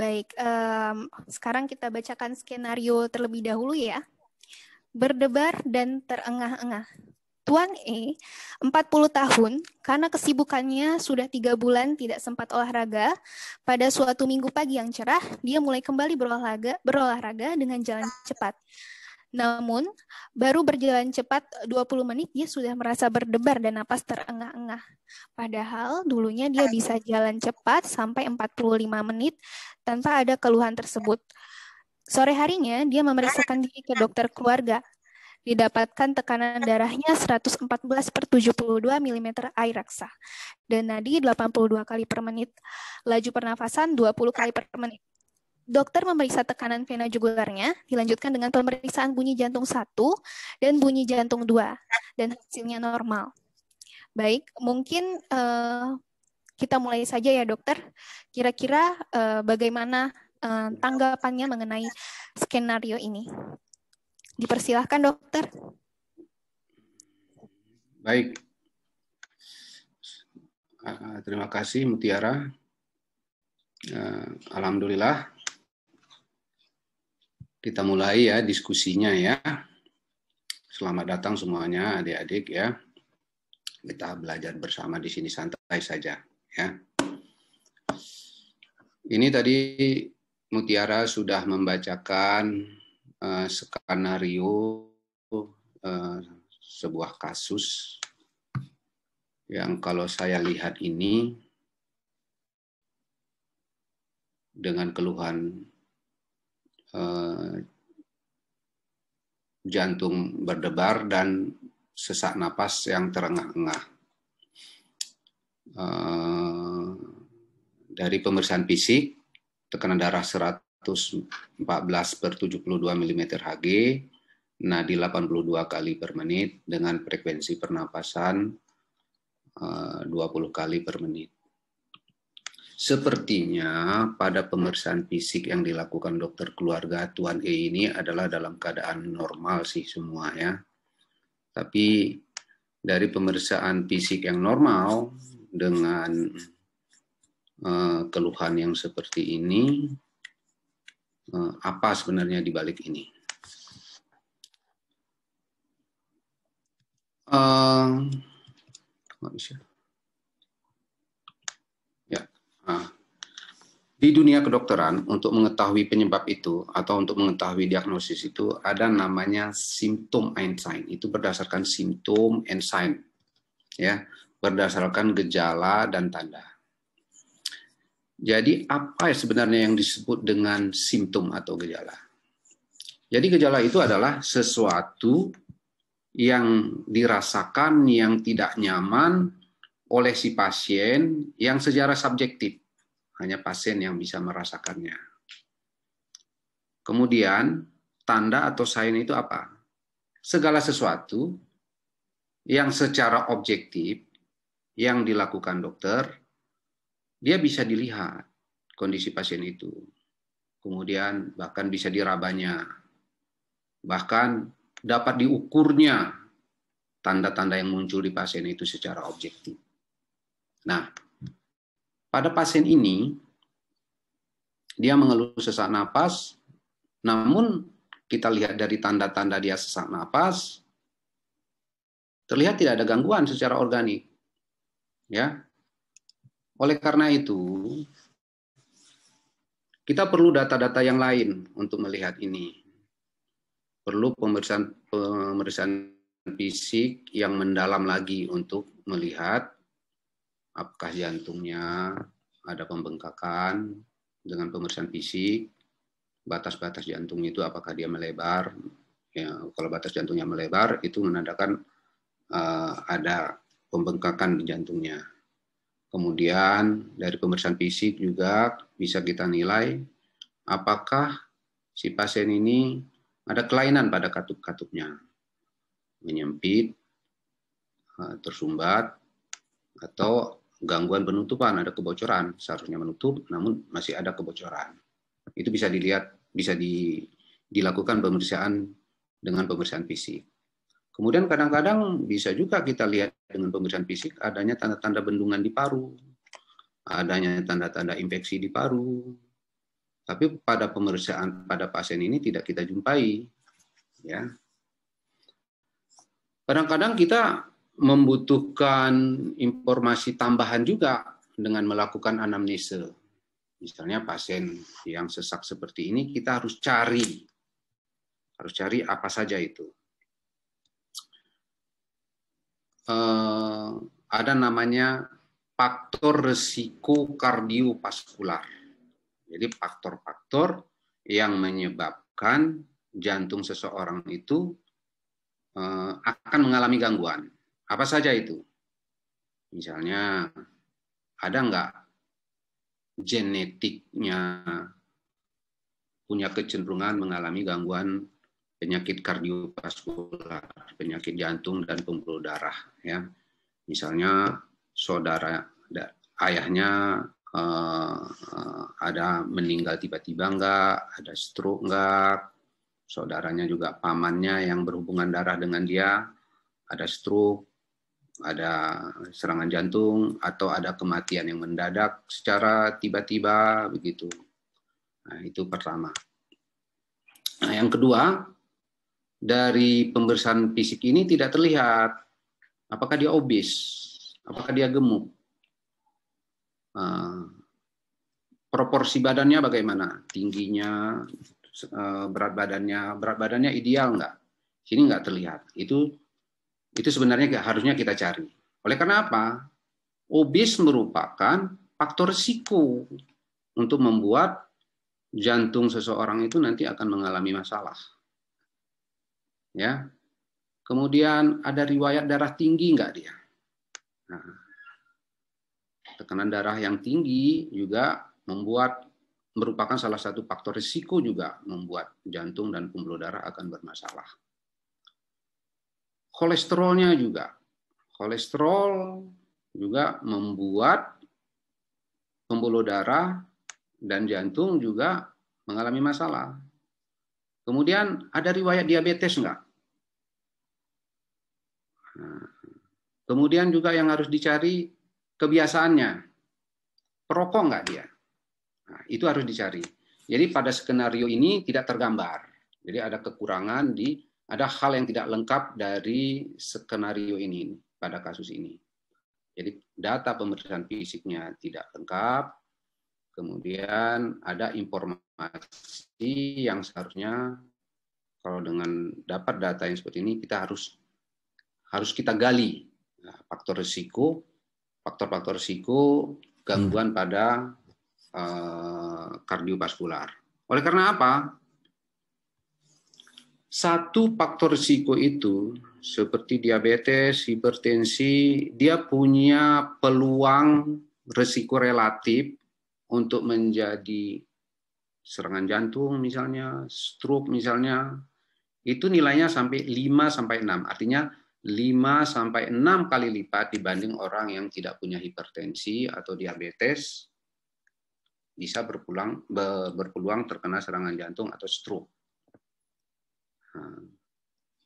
Baik, sekarang kita bacakan skenario terlebih dahulu ya. Berdebar dan terengah-engah. Tuan E, 40 tahun, karena kesibukannya sudah 3 bulan tidak sempat olahraga, pada suatu minggu pagi yang cerah, dia mulai kembali berolahraga dengan jalan cepat. Namun, baru berjalan cepat 20 menit, dia sudah merasa berdebar dan napas terengah-engah. Padahal dulunya dia bisa jalan cepat sampai 45 menit tanpa ada keluhan tersebut. Sore harinya, dia memeriksakan diri ke dokter keluarga. Didapatkan tekanan darahnya 114/72 mm air raksa dan nadi 82 kali per menit, laju pernafasan 20 kali per menit. Dokter memeriksa tekanan vena jugularnya, dilanjutkan dengan pemeriksaan bunyi jantung 1 dan bunyi jantung 2, dan hasilnya normal. Baik, mungkin kita mulai saja ya dokter. Kira-kira bagaimana tanggapannya mengenai skenario ini? Dipersilahkan dokter. Baik. Terima kasih Mutiara. Alhamdulillah. Kita mulai ya diskusinya ya. Selamat datang semuanya adik-adik ya. Kita belajar bersama di sini santai saja ya. Ini tadi Mutiara sudah membacakan skenario sebuah kasus yang kalau saya lihat ini dengan keluhan jantung berdebar dan sesak napas yang terengah-engah. Dari pemeriksaan fisik, tekanan darah 114/72 mm Hg, nadi 82 kali per menit dengan frekuensi pernapasan 20 kali per menit. Sepertinya pada pemeriksaan fisik yang dilakukan dokter keluarga Tuan E ini adalah dalam keadaan normal sih semua ya. Tapi dari pemeriksaan fisik yang normal dengan keluhan yang seperti ini, apa sebenarnya di balik ini? Nggak bisa. Ya. Di dunia kedokteran, untuk mengetahui penyebab itu atau untuk mengetahui diagnosis itu ada namanya simptom and sign. Itu berdasarkan simptom and sign, ya, berdasarkan gejala dan tanda. Jadi apa sebenarnya yang disebut dengan simptom atau gejala? Jadi gejala itu adalah sesuatu yang dirasakan yang tidak nyaman oleh si pasien yang secara subjektif. Hanya pasien yang bisa merasakannya. Kemudian tanda atau sign itu apa? Segala sesuatu yang secara objektif yang dilakukan dokter, dia bisa dilihat kondisi pasien itu. Kemudian bahkan bisa dirabanya. Bahkan dapat diukurnya tanda-tanda yang muncul di pasien itu secara objektif. Nah, pada pasien ini, dia mengeluh sesak napas, namun kita lihat dari tanda-tanda dia sesak napas, terlihat tidak ada gangguan secara organik. Ya. Oleh karena itu, kita perlu data-data yang lain untuk melihat ini. Perlu pemeriksaan fisik yang mendalam lagi untuk melihat apakah jantungnya ada pembengkakan dengan pemeriksaan fisik, batas-batas jantung itu apakah dia melebar. Ya, kalau batas jantungnya melebar, itu menandakan ada pembengkakan di jantungnya. Kemudian dari pemeriksaan fisik juga bisa kita nilai apakah si pasien ini ada kelainan pada katup-katupnya, menyempit, tersumbat, atau gangguan penutupan, ada kebocoran, seharusnya menutup namun masih ada kebocoran. Itu bisa dilihat, bisa dilakukan pemeriksaan dengan pemeriksaan fisik. Kemudian kadang-kadang bisa juga kita lihat dengan pemeriksaan fisik adanya tanda-tanda bendungan di paru, adanya tanda-tanda infeksi di paru, Tapi pada pemeriksaan pada pasien ini tidak kita jumpai. Ya. Kadang-kadang kita membutuhkan informasi tambahan juga dengan melakukan anamnese. Misalnya pasien yang sesak seperti ini, kita harus cari apa saja itu. Ada namanya faktor resiko kardiovaskular. Jadi faktor-faktor yang menyebabkan jantung seseorang itu akan mengalami gangguan. Apa saja itu? Misalnya, ada nggak genetiknya punya kecenderungan mengalami gangguan penyakit kardiovaskular, penyakit jantung dan pembuluh darah. Ya, misalnya ayahnya ada meninggal tiba-tiba nggak, ada stroke nggak, saudaranya juga pamannya yang berhubungan darah dengan dia, ada stroke, ada serangan jantung, atau ada kematian yang mendadak secara tiba-tiba, begitu. Nah, itu pertama. Nah, yang kedua, dari pemeriksaan fisik ini tidak terlihat apakah dia obes, apakah dia gemuk, proporsi badannya bagaimana, tingginya, berat badannya ideal nggak? Sini nggak terlihat. Itu sebenarnya harusnya kita cari. Oleh karena apa? Obes merupakan faktor risiko untuk membuat jantung seseorang itu nanti akan mengalami masalah. Ya. Kemudian ada riwayat darah tinggi nggak dia? Nah, tekanan darah yang tinggi juga merupakan salah satu faktor risiko juga membuat jantung dan pembuluh darah akan bermasalah. Kolesterolnya juga. Kolesterol juga membuat pembuluh darah dan jantung juga mengalami masalah. Kemudian ada riwayat diabetes enggak? Kemudian juga yang harus dicari kebiasaannya. Perokok enggak dia? Nah, itu harus dicari. Jadi pada skenario ini tidak tergambar. Jadi ada kekurangan ada hal yang tidak lengkap dari skenario ini pada kasus ini. Jadi data pemeriksaan fisiknya tidak lengkap, kemudian ada informasi yang seharusnya kalau dengan dapat data yang seperti ini kita harus kita gali faktor risiko gangguan pada kardiovaskular. Oleh karena apa? Satu faktor risiko itu seperti diabetes, hipertensi, dia punya peluang risiko relatif untuk menjadi serangan jantung misalnya, stroke misalnya, itu nilainya sampai 5-6. Artinya 5-6 kali lipat dibanding orang yang tidak punya hipertensi atau diabetes bisa berpeluang terkena serangan jantung atau stroke.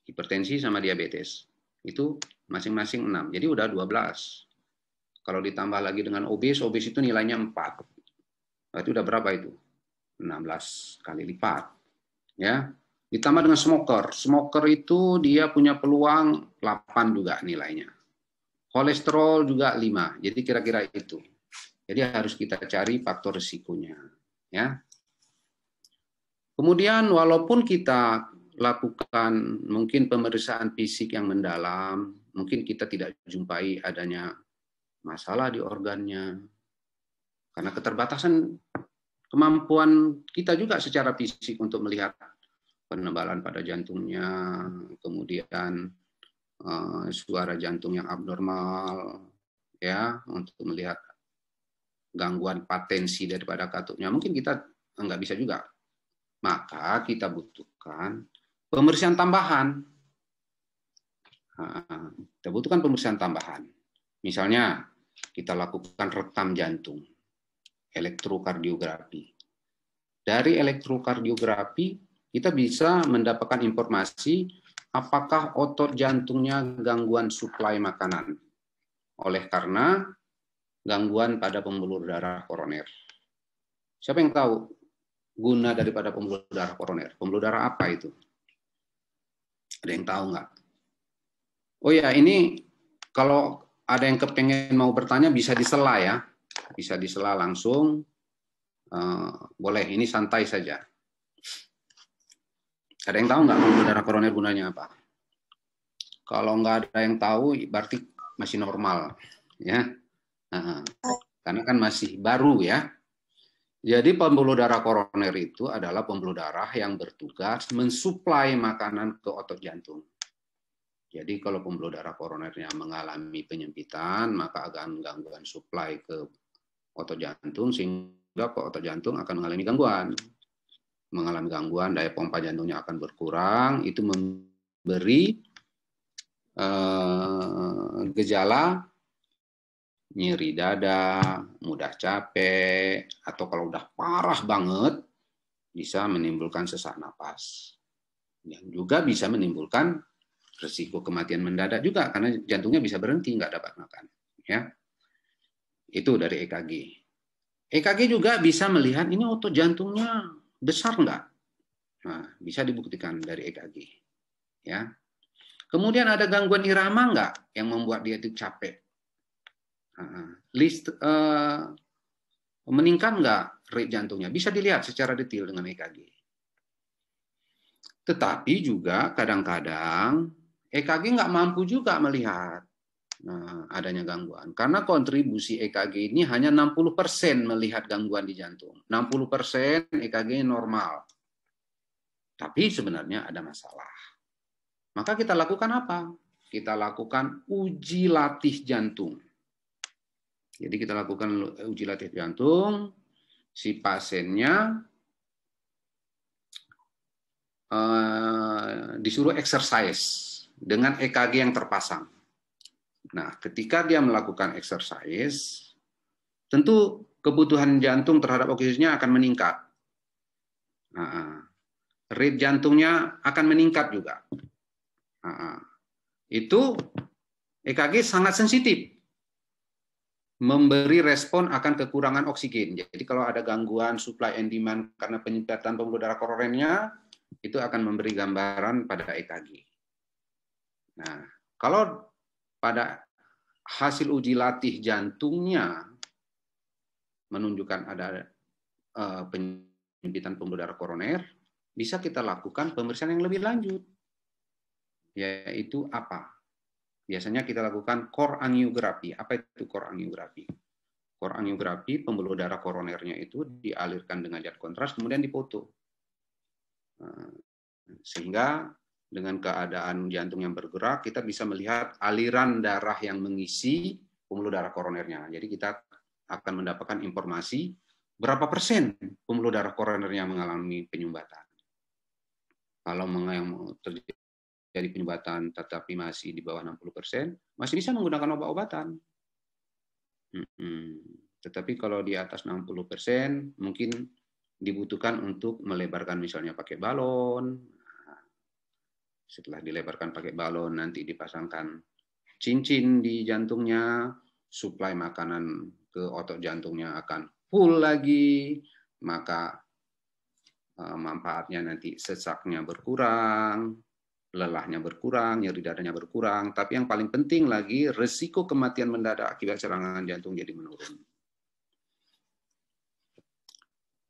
Hipertensi sama diabetes itu masing-masing 6, jadi udah 12. Kalau ditambah lagi dengan obes itu nilainya 4, berarti udah berapa itu? 16 kali lipat. Ya, ditambah dengan smoker itu dia punya peluang 8 juga nilainya. Kolesterol juga 5, jadi kira-kira itu. Jadi harus kita cari faktor risikonya. Ya. Kemudian walaupun kita lakukan mungkin pemeriksaan fisik yang mendalam, mungkin kita tidak jumpai adanya masalah di organnya, karena keterbatasan kemampuan kita juga secara fisik untuk melihat penebalan pada jantungnya, kemudian suara jantung yang abnormal, ya, untuk melihat gangguan patensi daripada katupnya, mungkin kita nggak bisa juga. Maka kita butuhkan pemeriksaan tambahan. Kita butuhkan pemeriksaan tambahan. Misalnya, kita lakukan rekam jantung, elektrokardiografi. Dari elektrokardiografi, kita bisa mendapatkan informasi apakah otot jantungnya gangguan suplai makanan. Oleh karena gangguan pada pembuluh darah koroner. Siapa yang tahu guna daripada pembuluh darah koroner? Pembuluh darah apa itu? Ada yang tahu nggak? Oh ya, ini kalau ada yang kepengen mau bertanya bisa disela ya. Bisa disela langsung. Boleh, ini santai saja. Ada yang tahu nggak pembuluh darah koroner gunanya apa? Kalau nggak ada yang tahu, berarti masih normal, ya. Karena kan masih baru ya. Jadi pembuluh darah koroner itu adalah pembuluh darah yang bertugas mensuplai makanan ke otot jantung. Jadi kalau pembuluh darah koronernya mengalami penyempitan, maka akan gangguan suplai ke otot jantung, sehingga ke otot jantung akan mengalami gangguan, daya pompa jantungnya akan berkurang, itu memberi gejala nyeri dada, mudah capek, atau kalau udah parah banget, bisa menimbulkan sesak napas. Yang juga bisa menimbulkan risiko kematian mendadak juga, karena jantungnya bisa berhenti, nggak dapat makan. Ya. Itu dari EKG. EKG juga bisa melihat ini otot jantungnya besar nggak? Nah, bisa dibuktikan dari EKG. Ya. Kemudian ada gangguan irama nggak yang membuat dia itu capek? Meningkat nggak rate jantungnya? Bisa dilihat secara detail dengan EKG. Tetapi juga kadang-kadang EKG nggak mampu juga melihat adanya gangguan. Karena kontribusi EKG ini hanya 60% melihat gangguan di jantung. 60% EKG normal. Tapi sebenarnya ada masalah. Maka kita lakukan apa? Kita lakukan uji latih jantung. Jadi kita lakukan uji latih jantung, si pasiennya disuruh exercise dengan EKG yang terpasang. Nah, ketika dia melakukan exercise, tentu kebutuhan jantung terhadap oksigennya akan meningkat. Rate jantungnya akan meningkat juga. Itu EKG sangat sensitif. Memberi respon akan kekurangan oksigen. Jadi kalau ada gangguan supply and demand karena penyempitan pembuluh darah koronernya, itu akan memberi gambaran pada EKG. Nah, kalau pada hasil uji latih jantungnya menunjukkan ada penyempitan pembuluh darah koroner, bisa kita lakukan pemeriksaan yang lebih lanjut. Yaitu apa? Biasanya kita lakukan core angiografi. Apa itu core angiografi? Core angiografi, pembuluh darah koronernya itu dialirkan dengan zat kontras, kemudian dipoto. Sehingga dengan keadaan jantung yang bergerak, kita bisa melihat aliran darah yang mengisi pembuluh darah koronernya. Jadi kita akan mendapatkan informasi berapa persen pembuluh darah koronernya mengalami penyumbatan. Kalau terjadi penyumbatan tetapi masih di bawah 60%, masih bisa menggunakan obat-obatan. Tetapi kalau di atas 60%, mungkin dibutuhkan untuk melebarkan misalnya pakai balon. Setelah dilebarkan pakai balon, nanti dipasangkan cincin di jantungnya, suplai makanan ke otot jantungnya akan full lagi, maka manfaatnya nanti sesaknya berkurang, lelahnya berkurang, nyeri dadanya berkurang, tapi yang paling penting lagi, resiko kematian mendadak akibat serangan jantung jadi menurun.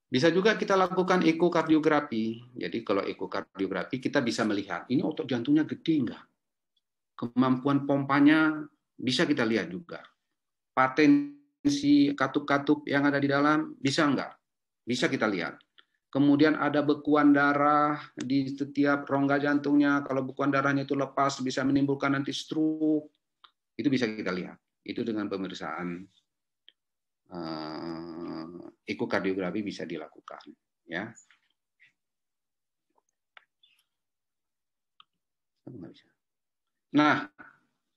Bisa juga kita lakukan ekokardiografi. Jadi kalau ekokardiografi kita bisa melihat, ini otot jantungnya gede enggak? Kemampuan pompanya bisa kita lihat juga. Patensi katup-katup yang ada di dalam bisa enggak? Bisa kita lihat. Kemudian ada bekuan darah di setiap rongga jantungnya. Kalau bekuan darahnya itu lepas bisa menimbulkan nanti stroke. Itu bisa kita lihat. Itu dengan pemeriksaan ekokardiografi bisa dilakukan. Ya. Nah,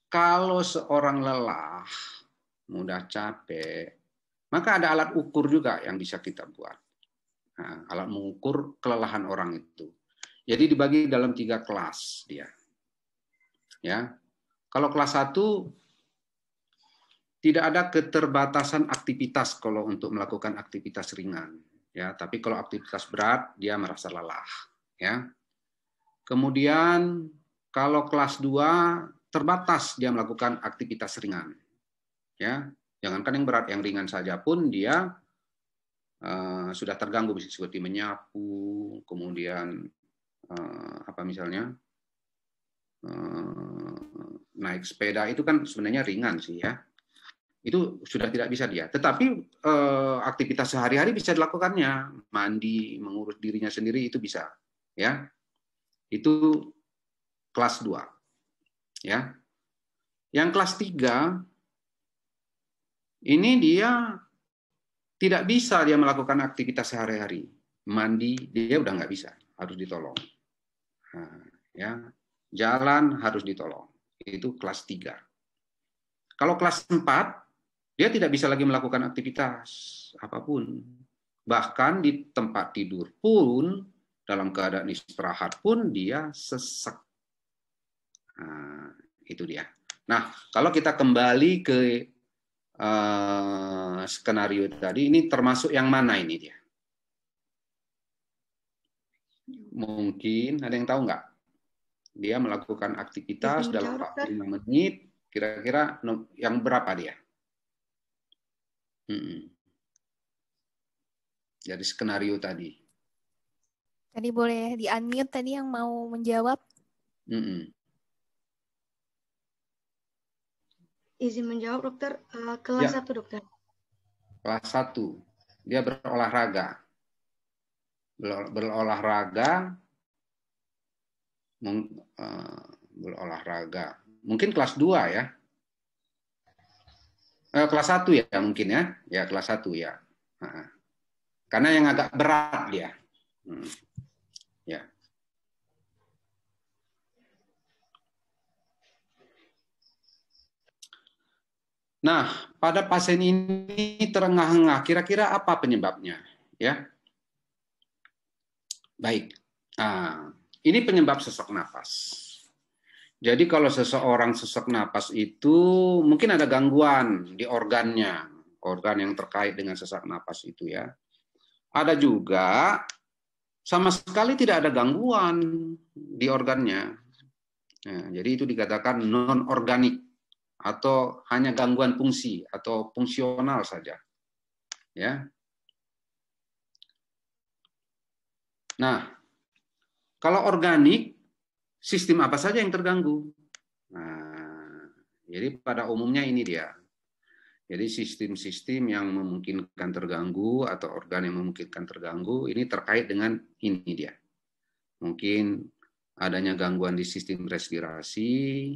kalau seorang lelah, mudah capek, maka ada alat ukur juga yang bisa kita buat. Nah, alat mengukur kelelahan orang itu. Jadi dibagi dalam 3 kelas dia. Ya. Kalau kelas 1 tidak ada keterbatasan aktivitas kalau untuk melakukan aktivitas ringan. Ya, tapi kalau aktivitas berat dia merasa lelah, ya. Kemudian kalau kelas 2 terbatas dia melakukan aktivitas ringan. Ya, jangankan yang berat, yang ringan saja pun dia sudah terganggu, seperti menyapu, kemudian apa misalnya naik sepeda, itu kan sebenarnya ringan sih ya. Itu sudah tidak bisa dia. Tetapi aktivitas sehari-hari bisa dilakukannya, mandi, mengurus dirinya sendiri itu bisa, ya. Itu kelas 2, ya. Yang kelas 3 ini dia tidak bisa dia melakukan aktivitas sehari-hari, mandi dia udah nggak bisa, harus ditolong. Nah, ya, jalan harus ditolong. Itu kelas 3. Kalau kelas 4 dia tidak bisa lagi melakukan aktivitas apapun. Bahkan di tempat tidur pun, dalam keadaan istirahat pun dia sesak. Nah, itu dia. Nah, kalau kita kembali ke skenario tadi, ini termasuk yang mana ini dia? Mungkin ada yang tahu nggak? Dia melakukan aktivitas dalam 45 menit, kira-kira yang berapa dia? Jadi skenario tadi. Tadi boleh di-unmute tadi yang mau menjawab. Izin menjawab, dokter. Kelas 1, dokter. Kelas 1. Dia berolahraga. Berolahraga. Mungkin kelas 2 ya. Kelas 1 ya mungkin ya. Ya, kelas 1 ya. Karena yang agak berat dia. Ya. Nah, pada pasien ini terengah-engah. Kira-kira apa penyebabnya? Ya. Baik. Nah, ini penyebab sesak napas. Jadi kalau seseorang sesak napas itu mungkin ada gangguan di organnya, organ yang terkait dengan sesak napas itu ya. Ada juga sama sekali tidak ada gangguan di organnya. Nah, jadi itu dikatakan non-organik atau hanya gangguan fungsi atau fungsional saja. Ya. Nah, kalau organik, sistem apa saja yang terganggu? Nah, jadi pada umumnya ini dia. Jadi sistem-sistem yang memungkinkan terganggu atau organ yang memungkinkan terganggu ini terkait dengan ini dia. Mungkin adanya gangguan di sistem respirasi,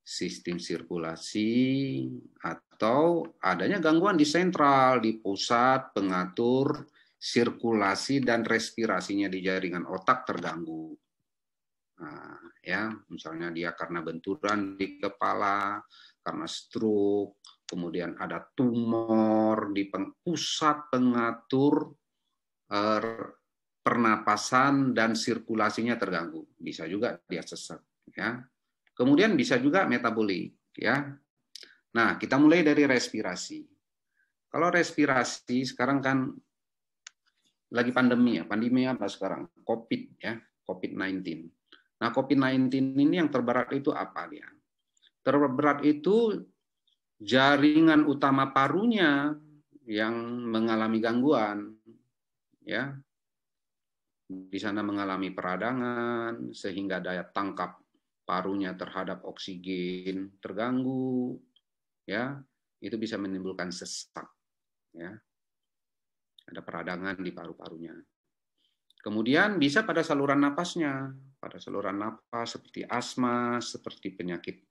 sistem sirkulasi, atau adanya gangguan di sentral, di pusat pengatur sirkulasi dan respirasinya di jaringan otak terganggu. Nah, ya, misalnya dia karena benturan di kepala, karena stroke, kemudian ada tumor di pusat pengatur pernapasan dan sirkulasinya terganggu. Bisa juga dia sesak, ya. Kemudian bisa juga metabolik, ya. Nah, kita mulai dari respirasi. Kalau respirasi sekarang kan lagi pandemi ya. Pandemi apa sekarang? COVID ya, COVID-19. Nah, COVID-19 ini yang terberat itu apa dia? Terberat itu jaringan utama parunya yang mengalami gangguan, ya. Di sana mengalami peradangan sehingga daya tangkap parunya terhadap oksigen terganggu, ya. Itu bisa menimbulkan sesak, ya. Ada peradangan di paru-parunya. Kemudian bisa pada saluran napasnya, pada saluran napas seperti asma, seperti penyakit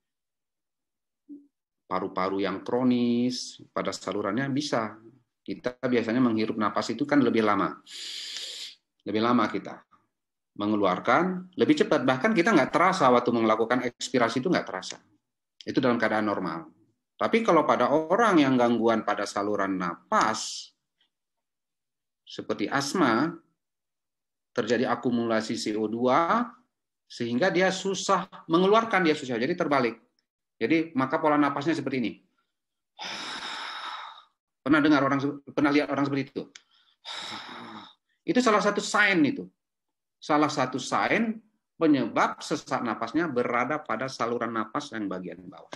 paru-paru yang kronis, pada salurannya bisa. Kita biasanya menghirup napas itu kan lebih lama. Lebih lama kita mengeluarkan, lebih cepat. Bahkan kita nggak terasa waktu melakukan ekspirasi itu nggak terasa. Itu dalam keadaan normal. Tapi kalau pada orang yang gangguan pada saluran napas, seperti asma, terjadi akumulasi CO2, sehingga dia susah mengeluarkan, dia susah. Jadi terbalik. Jadi maka pola napasnya seperti ini. Pernah lihat orang seperti itu? Itu salah satu sign itu. Salah satu sign penyebab sesak napasnya berada pada saluran napas yang bagian bawah.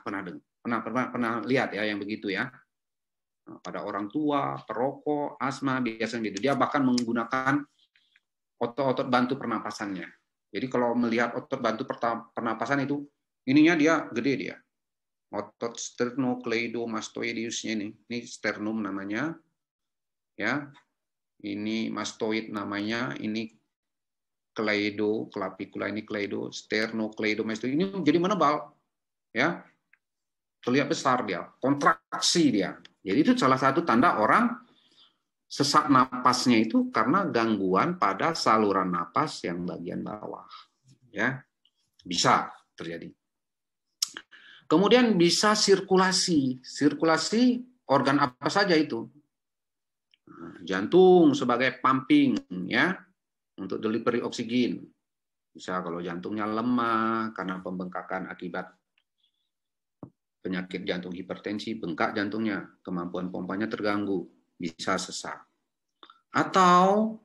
Pernah lihat ya yang begitu ya? Pada orang tua, perokok, asma, biasanya gitu. Dia bahkan menggunakan otot-otot bantu pernapasannya. Jadi kalau melihat otot bantu pernapasan itu, ininya dia gede dia. Otot sternocleidomastoideusnya ini sternum namanya, ya. Ini mastoid namanya, ini kleido, clavicula ini kleido, sternocleidomastoid ini jadi menebal, ya. Terlihat besar dia, kontraksi dia. Jadi itu salah satu tanda orang sesak napasnya itu karena gangguan pada saluran napas yang bagian bawah, ya. Bisa terjadi. Kemudian bisa sirkulasi. Sirkulasi organ apa saja itu? Jantung sebagai pumping, ya, untuk delivery oksigen. Bisa kalau jantungnya lemah karena pembengkakan akibat penyakit jantung hipertensi, bengkak jantungnya, kemampuan pompanya terganggu, bisa sesak. Atau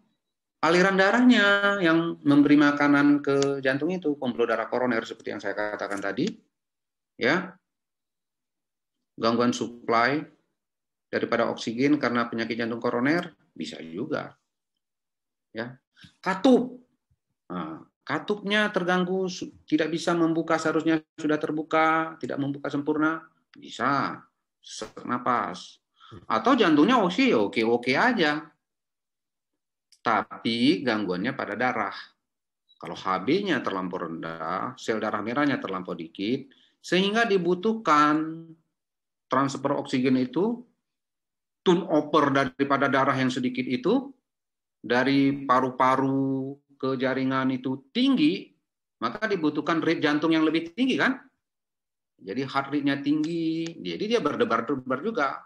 aliran darahnya yang memberi makanan ke jantung itu, pembuluh darah koroner seperti yang saya katakan tadi, ya, gangguan suplai daripada oksigen karena penyakit jantung koroner bisa juga, ya. Katup, nah, katupnya terganggu, tidak bisa membuka, seharusnya sudah terbuka, tidak membuka sempurna, bisa sesak napas. Atau jantungnya oke aja, tapi gangguannya pada darah. Kalau HB-nya terlampau rendah, sel darah merahnya terlampau dikit, sehingga dibutuhkan transfer oksigen itu, turnover daripada darah yang sedikit itu, dari paru-paru ke jaringan itu tinggi, maka dibutuhkan rate jantung yang lebih tinggi kan? Jadi heart rate-nya tinggi, jadi dia berdebar-debar juga.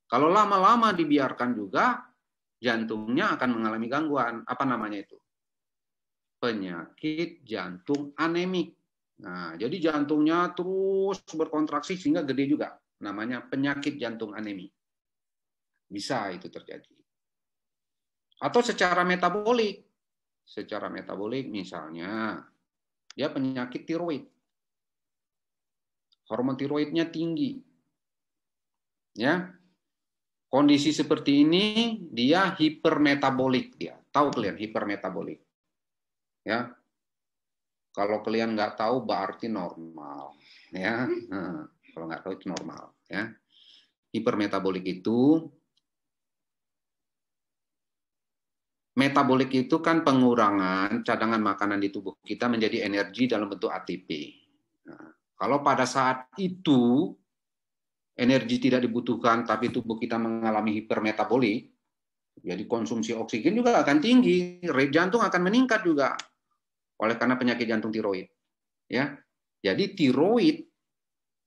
Kalau lama-lama dibiarkan juga, jantungnya akan mengalami gangguan. Apa namanya itu? Penyakit jantung anemik. Nah, jadi jantungnya terus berkontraksi sehingga gede juga. Namanya penyakit jantung anemik. Bisa itu terjadi. Atau secara metabolik. Secara metabolik misalnya, dia penyakit tiroid. Hormon tiroidnya tinggi. Ya. Kondisi seperti ini dia hipermetabolik dia. Tahu kalian hipermetabolik? Ya. Kalau kalian nggak tahu berarti normal, ya. Nah, kalau nggak tahu itu normal, ya. Hipermetabolik itu, metabolik itu kan pengurangan cadangan makanan di tubuh kita menjadi energi dalam bentuk ATP. Nah, kalau pada saat itu energi tidak dibutuhkan, tapi tubuh kita mengalami hipermetabolik, jadi konsumsi oksigen juga akan tinggi, rate jantung akan meningkat juga, oleh karena penyakit jantung tiroid. Ya, jadi tiroid,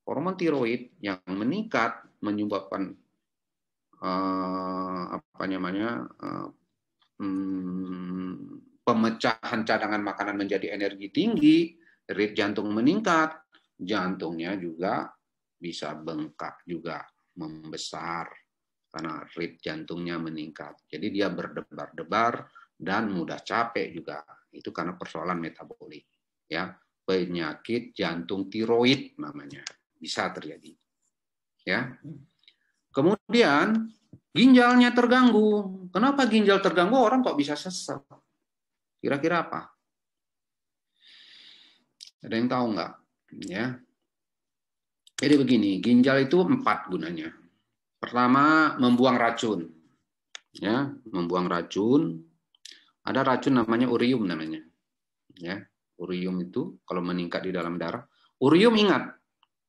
hormon tiroid yang meningkat menyebabkan pemecahan cadangan makanan menjadi energi tinggi, rate jantung meningkat, jantungnya juga bisa bengkak juga, membesar karena rate jantungnya meningkat. Jadi dia berdebar-debar dan mudah capek juga. Itu karena persoalan metabolik, ya. Penyakit jantung tiroid namanya, bisa terjadi. Ya. Kemudian ginjalnya terganggu. Kenapa ginjal terganggu orang kok bisa sesak? Kira-kira apa? Ada yang tahu nggak? Ya. Jadi begini, ginjal itu 4 gunanya. Pertama, membuang racun. Ya, membuang racun. Ada racun namanya urium namanya. Ya, urium itu kalau meningkat di dalam darah. Urium, ingat,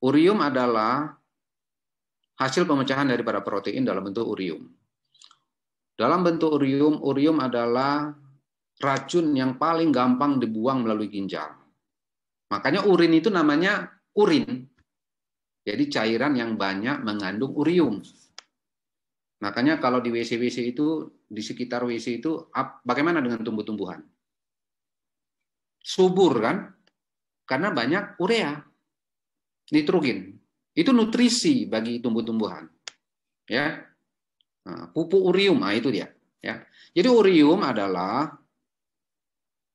urium adalah hasil pemecahan daripada protein dalam bentuk urium. Dalam bentuk urium, urium adalah racun yang paling gampang dibuang melalui ginjal. Makanya urin itu namanya urin. Jadi cairan yang banyak mengandung urium. Makanya kalau di WC-WC itu, di sekitar WC itu, bagaimana dengan tumbuh-tumbuhan? Subur kan? Karena banyak urea, nitrogen. Itu nutrisi bagi tumbuh-tumbuhan. Ya, pupuk urium, itu dia. Ya. Jadi urium adalah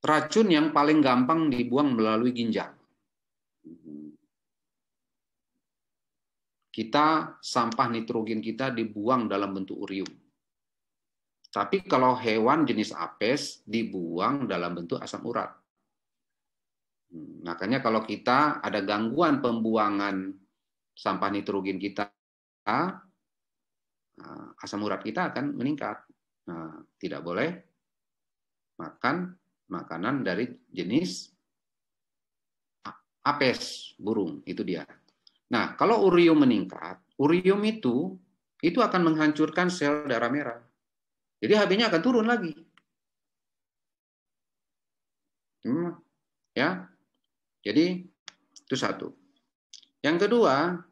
racun yang paling gampang dibuang melalui ginjal. Kita sampah nitrogen kita dibuang dalam bentuk urium. Tapi kalau hewan jenis apes dibuang dalam bentuk asam urat. Makanya kalau kita ada gangguan pembuangan sampah nitrogen kita, asam urat kita akan meningkat. Nah, tidak boleh makan makanan dari jenis apes, burung, itu dia. Nah, kalau urium meningkat, urium itu akan menghancurkan sel darah merah. Jadi HB-nya akan turun lagi. Ya. Jadi itu satu. Yang kedua,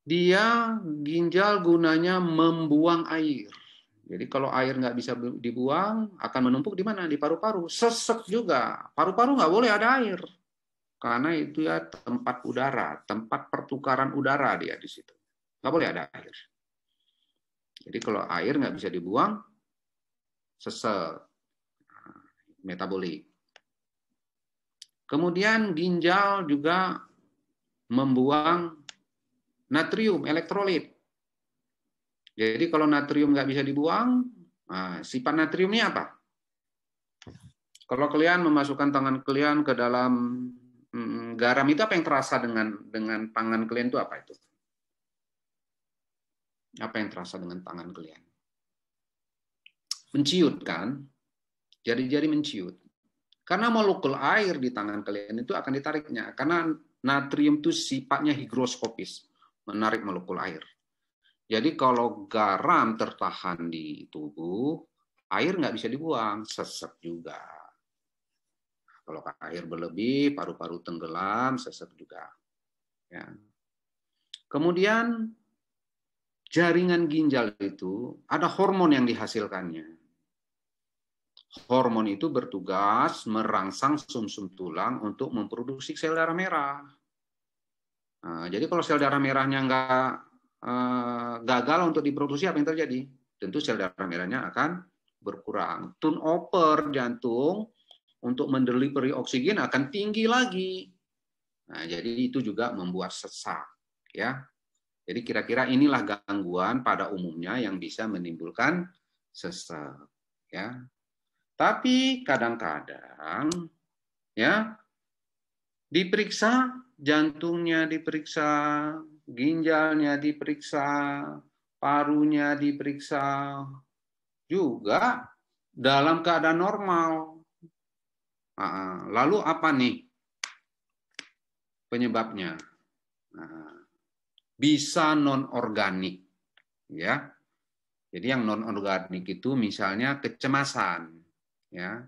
dia ginjal gunanya membuang air. Jadi kalau air nggak bisa dibuang, akan menumpuk di mana? Di paru-paru. Sesek juga. Paru-paru nggak boleh ada air. Karena itu ya tempat udara, tempat pertukaran udara dia di situ. Nggak boleh ada air. Jadi kalau air nggak bisa dibuang, sesek, metabolik. Kemudian ginjal juga membuang natrium, elektrolit. Jadi kalau natrium nggak bisa dibuang, sifat natrium ini apa? Kalau kalian memasukkan tangan kalian ke dalam garam, itu apa yang terasa dengan tangan kalian itu apa itu? Apa yang terasa dengan tangan kalian? Menciut kan? Jari-jari menciut. Karena molekul air di tangan kalian itu akan ditariknya. Karena natrium itu sifatnya higroskopis, menarik molekul air. Jadi kalau garam tertahan di tubuh, air nggak bisa dibuang, sesek juga. Kalau air berlebih, paru-paru tenggelam, sesek juga. Ya. Kemudian jaringan ginjal itu ada hormon yang dihasilkannya. Hormon itu bertugas merangsang sumsum tulang untuk memproduksi sel darah merah. Nah, jadi kalau sel darah merahnya nggak gagal untuk diproduksi, apa yang terjadi? Tentu sel darah merahnya akan berkurang. Turnover jantung untuk mendelivery oksigen akan tinggi lagi. Nah, jadi itu juga membuat sesak, ya. Jadi kira-kira inilah gangguan pada umumnya yang bisa menimbulkan sesak, ya. Tapi kadang-kadang ya diperiksa, jantungnya diperiksa, ginjalnya diperiksa, parunya diperiksa, juga dalam keadaan normal. Lalu apa nih penyebabnya? Bisa non-organik, ya. Jadi yang non-organik itu misalnya kecemasan, ya.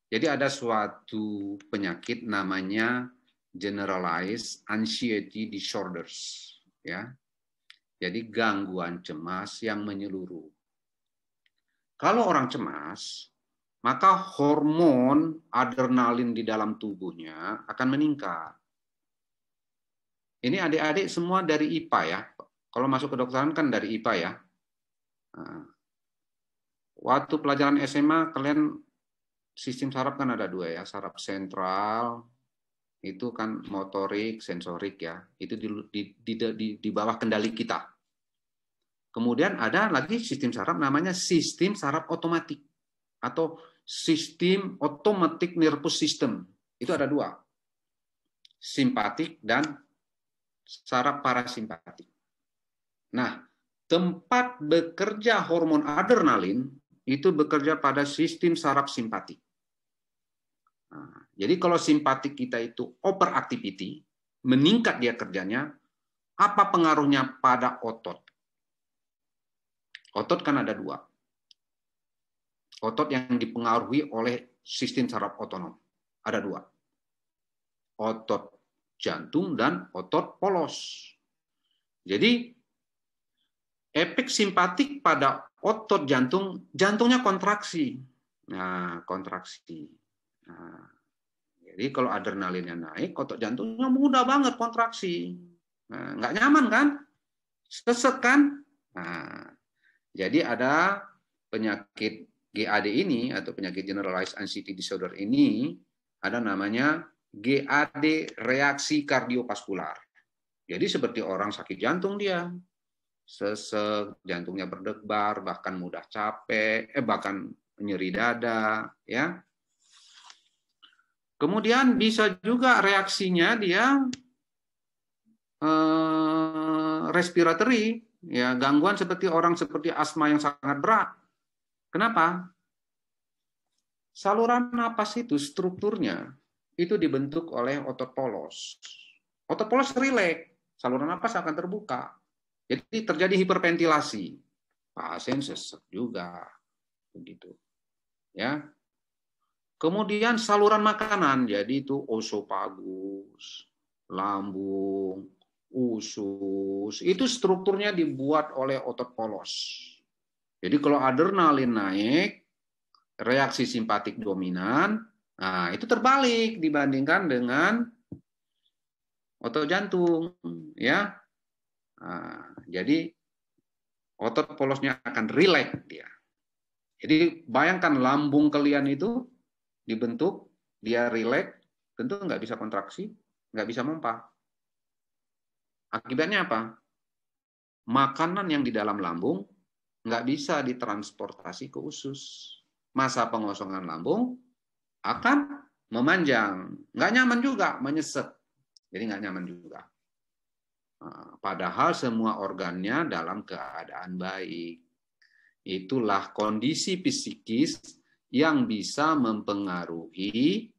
Jadi ada suatu penyakit namanya generalized anxiety disorders, ya. Jadi gangguan cemas yang menyeluruh. Kalau orang cemas, maka hormon adrenalin di dalam tubuhnya akan meningkat. Ini adik-adik semua dari IPA ya. Kalau masuk ke kedokteran kan dari IPA ya. Waktu pelajaran SMA kalian sistem saraf kan ada dua ya, saraf sentral itu kan motorik, sensorik ya. Itu di bawah kendali kita. Kemudian ada lagi sistem saraf namanya sistem saraf otomatik atau sistem automatic nervous system. Itu ada dua. Simpatik dan saraf parasimpatik. Nah, tempat bekerja hormon adrenalin itu bekerja pada sistem saraf simpatik. Nah, jadi kalau simpatik kita itu overactivity, meningkat dia kerjanya, apa pengaruhnya pada otot? Otot kan ada dua. Otot yang dipengaruhi oleh sistem saraf otonom. Ada dua. Otot jantung dan otot polos. Jadi efek simpatik pada otot jantung, jantungnya kontraksi. Nah, kontraksi. Nah, jadi kalau adrenalinnya naik, otot jantungnya mudah banget kontraksi. Nah, nggak nyaman kan? Sesek kan? Nah, Jadi ada penyakit GAD ini atau penyakit Generalized Anxiety Disorder ini ada namanya GAD reaksi kardiovaskular. Jadi seperti orang sakit jantung dia, sesek, jantungnya berdebar, bahkan mudah capek, bahkan nyeri dada, ya. Kemudian bisa juga reaksinya dia respiratory, ya, gangguan seperti orang seperti asma yang sangat berat. Kenapa? Saluran napas itu strukturnya itu dibentuk oleh otot polos. Otot polos rileks, saluran napas akan terbuka. Jadi terjadi hiperventilasi. Pasien sesek juga, begitu. Ya. Kemudian saluran makanan, jadi itu osofagus, lambung, usus, itu strukturnya dibuat oleh otot polos. Jadi kalau adrenalin naik, reaksi simpatik dominan, nah itu terbalik dibandingkan dengan otot jantung, ya. Nah, jadi otot polosnya akan rileks dia. Jadi bayangkan lambung kalian itu dibentuk, dia rileks, tentu nggak bisa kontraksi, nggak bisa mompa. Akibatnya apa? Makanan yang di dalam lambung nggak bisa ditransportasi ke usus. Masa pengosongan lambung akan memanjang. Nggak nyaman juga, menyesek. Jadi nggak nyaman juga. Padahal semua organnya dalam keadaan baik. Itulah kondisi psikis yang bisa mempengaruhi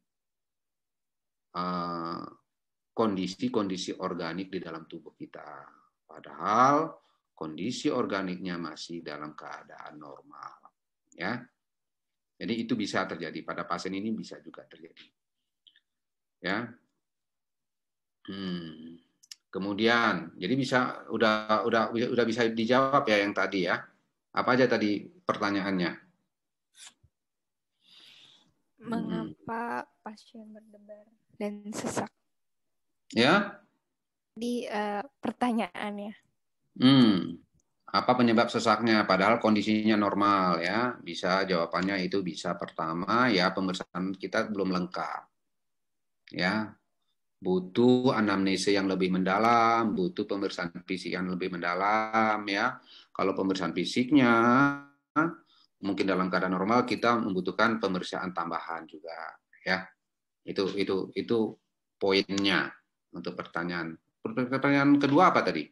kondisi-kondisi organik di dalam tubuh kita. Padahal kondisi organiknya masih dalam keadaan normal. Ya, jadi itu bisa terjadi pada pasien ini, bisa juga terjadi. Ya. Kemudian, jadi bisa udah bisa dijawab ya yang tadi ya. Apa aja tadi pertanyaannya? Mengapa pasien berdebar dan sesak? Ya. Di pertanyaannya. Apa penyebab sesaknya? Padahal kondisinya normal ya. Bisa jawabannya itu bisa pertama ya pemeriksaan kita belum lengkap. Ya. Butuh anamnese yang lebih mendalam, butuh pemeriksaan fisik yang lebih mendalam ya. Kalau pemeriksaan fisiknya mungkin dalam keadaan normal kita membutuhkan pemeriksaan tambahan juga ya. Itu poinnya untuk pertanyaan. Pertanyaan kedua apa tadi?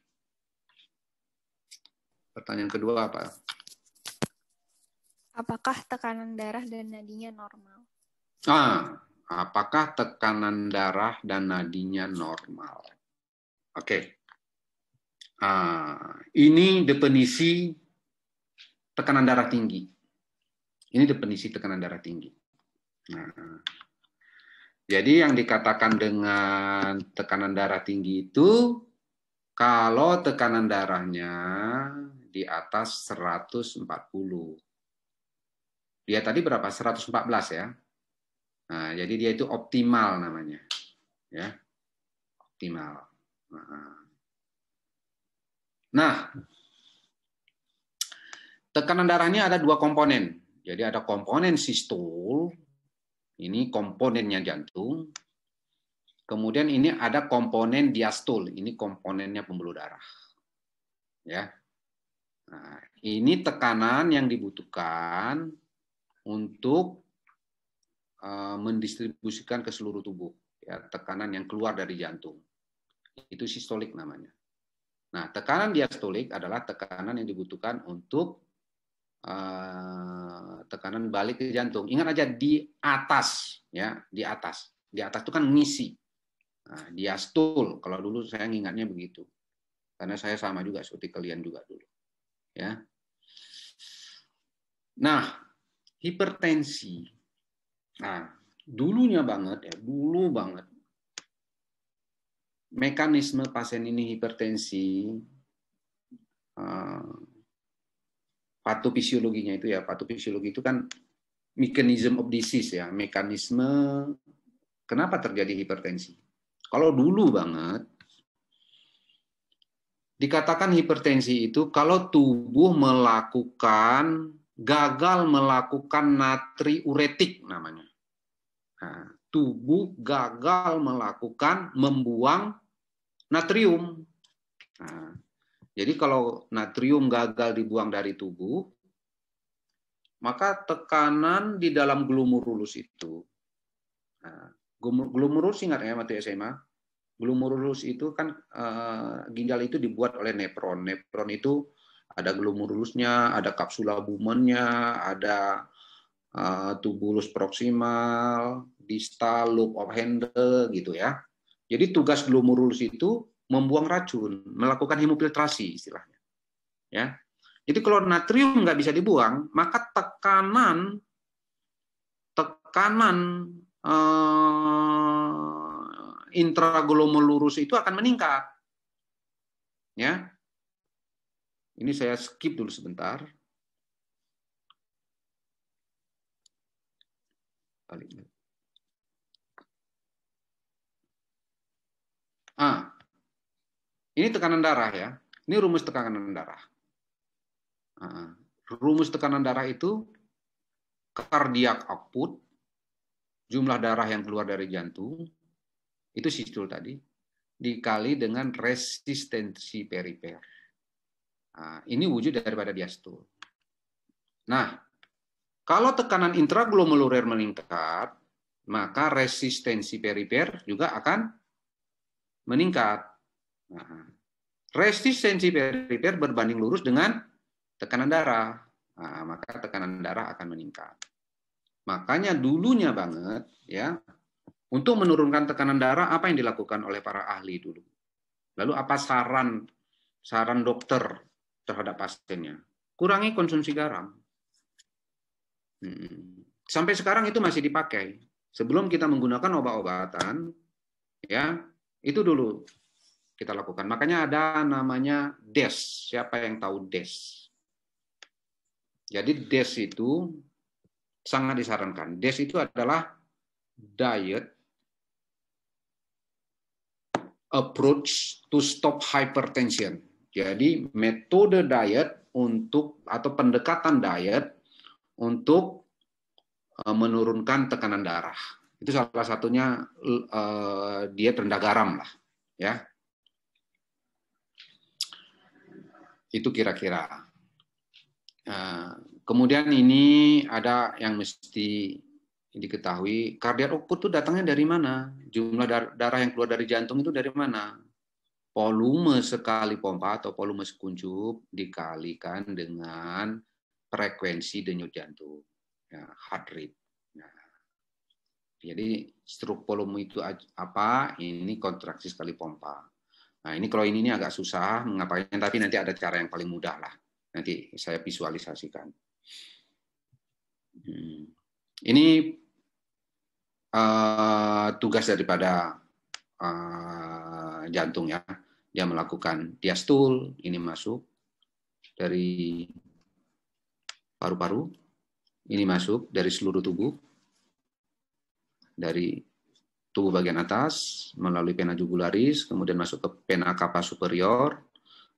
Pertanyaan kedua apa? Apakah tekanan darah dan nadinya normal? Apakah tekanan darah dan nadinya normal? Oke. Ini definisi tekanan darah tinggi. Ini definisi tekanan darah tinggi. Nah, jadi yang dikatakan dengan tekanan darah tinggi itu kalau tekanan darahnya di atas 140. Dia tadi berapa? 114 ya. Nah, jadi dia itu optimal namanya. Ya. Optimal. Nah, tekanan darahnya ada dua komponen. Jadi ada komponen sistol, ini komponennya jantung. Kemudian ini ada komponen diastol, ini komponennya pembuluh darah. Ya. Nah, ini tekanan yang dibutuhkan untuk mendistribusikan ke seluruh tubuh, ya, tekanan yang keluar dari jantung. Itu sistolik namanya. Nah, tekanan diastolik adalah tekanan yang dibutuhkan untuk tekanan balik ke jantung. Ingat aja di atas, ya, di atas. Di atas itu kan ngisi. Nah, diastol, kalau dulu saya ingatnya begitu. Karena saya sama juga seperti kalian juga dulu. Ya. Nah, hipertensi. Nah, dulunya banget ya, dulu banget. Mekanisme pasien ini hipertensi, patofisiologinya itu ya, patofisiologi itu kan mechanism of disease ya, mekanisme kenapa terjadi hipertensi. Kalau dulu banget, dikatakan hipertensi itu kalau tubuh gagal melakukan natriuretik namanya. Nah, tubuh gagal membuang natrium. Nah, jadi kalau natrium gagal dibuang dari tubuh, maka tekanan di dalam glomerulus itu, glomerulus ingat ya waktu SMA, glomerulus itu kan ginjal itu dibuat oleh nefron. Nefron itu ada glomerulusnya, ada kapsula Bowmannya, ada tubulus proximal, distal, loop of Hendel gitu ya. Jadi tugas glomerulus itu membuang racun, melakukan hemofiltrasi istilahnya. Ya. Jadi kalau natrium nggak bisa dibuang, maka tekanan intraglomerulus itu akan meningkat. Ya. Ini saya skip dulu sebentar. Ini tekanan darah ya. Ini rumus tekanan darah. Rumus tekanan darah itu cardiac output, jumlah darah yang keluar dari jantung, itu sistol tadi, dikali dengan resistensi perifer. Ini wujud daripada diastol. Nah, kalau tekanan intraglomeruler meningkat, maka resistensi perifer juga akan meningkat. Resistensi perifer berbanding lurus dengan tekanan darah. Maka tekanan darah akan meningkat. Makanya dulunya banget ya, untuk menurunkan tekanan darah apa yang dilakukan oleh para ahli dulu? Lalu apa saran dokter terhadap pasiennya? Kurangi konsumsi garam. Sampai sekarang itu masih dipakai. Sebelum kita menggunakan obat-obatan, ya itu dulu kita lakukan. Makanya ada namanya DES. Siapa yang tahu DES? Jadi DES itu sangat disarankan. DES itu adalah diet approach to stop hypertension. Jadi metode diet atau pendekatan diet untuk menurunkan tekanan darah. Itu salah satunya diet rendah garam lah, ya. Itu kira-kira. Kemudian ini ada yang mesti diketahui, cardiac output itu datangnya dari mana? Jumlah darah yang keluar dari jantung itu dari mana? Volume sekali pompa atau volume sekuncup dikalikan dengan frekuensi denyut jantung, ya, heart rate. Nah, jadi stroke volume itu apa? Ini kontraksi sekali pompa. Nah, ini kalau ini agak susah mengapainya, tapi nanti ada cara yang paling mudah lah. Nanti saya visualisasikan. Ini tugas daripada jantung ya. Dia melakukan diastol, ini masuk dari paru-paru, ini masuk dari seluruh tubuh, dari tubuh bagian atas melalui vena jugularis, kemudian masuk ke vena cava superior,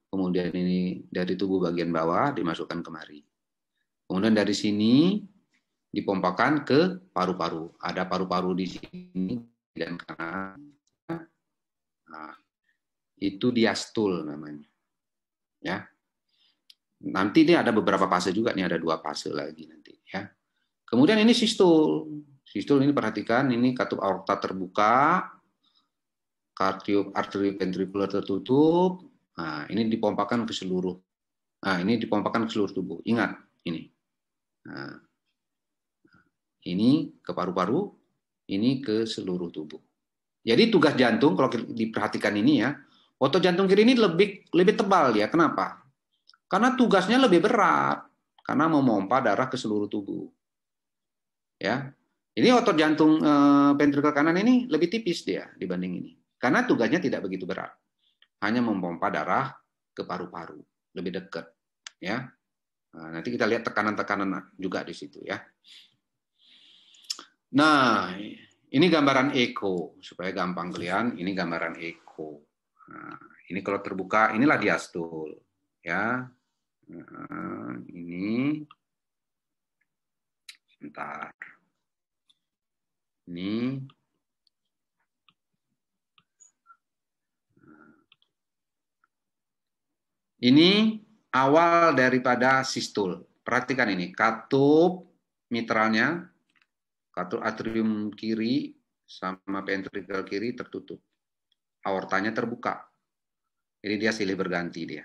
kemudian ini dari tubuh bagian bawah dimasukkan kemari. Kemudian dari sini dipompakan ke paru-paru. Ada paru-paru di sini dan kanan. Nah, itu diastol namanya. Ya. Nanti ini ada beberapa fase juga, nih ada 2 fase lagi nanti ya. Kemudian ini sistol. Sistol ini perhatikan, ini katup aorta terbuka, kardiak arteri ventrikular tertutup. Nah, ini dipompakan ke seluruh. Nah, ini dipompakan ke seluruh tubuh. Ingat ini. Nah, ini ke paru-paru, ini ke seluruh tubuh. Jadi tugas jantung kalau diperhatikan ini ya, otot jantung kiri ini lebih tebal ya. Kenapa? Karena tugasnya lebih berat, karena memompa darah ke seluruh tubuh. Ya, ini otot jantung ventrikel kanan ini lebih tipis dia dibanding ini, karena tugasnya tidak begitu berat, hanya memompa darah ke paru-paru, lebih dekat. Ya, nah, nanti kita lihat tekanan-tekanan juga di situ ya. Nah, ini gambaran echo supaya gampang kelihatan. Ini gambaran echo. Nah, ini kalau terbuka, inilah diastul. Ya, ini, sebentar. Ini awal daripada sistol. Perhatikan ini, katup mitralnya, katup atrium kiri sama ventrikel kiri tertutup. Aortanya terbuka. Jadi dia silih berganti dia.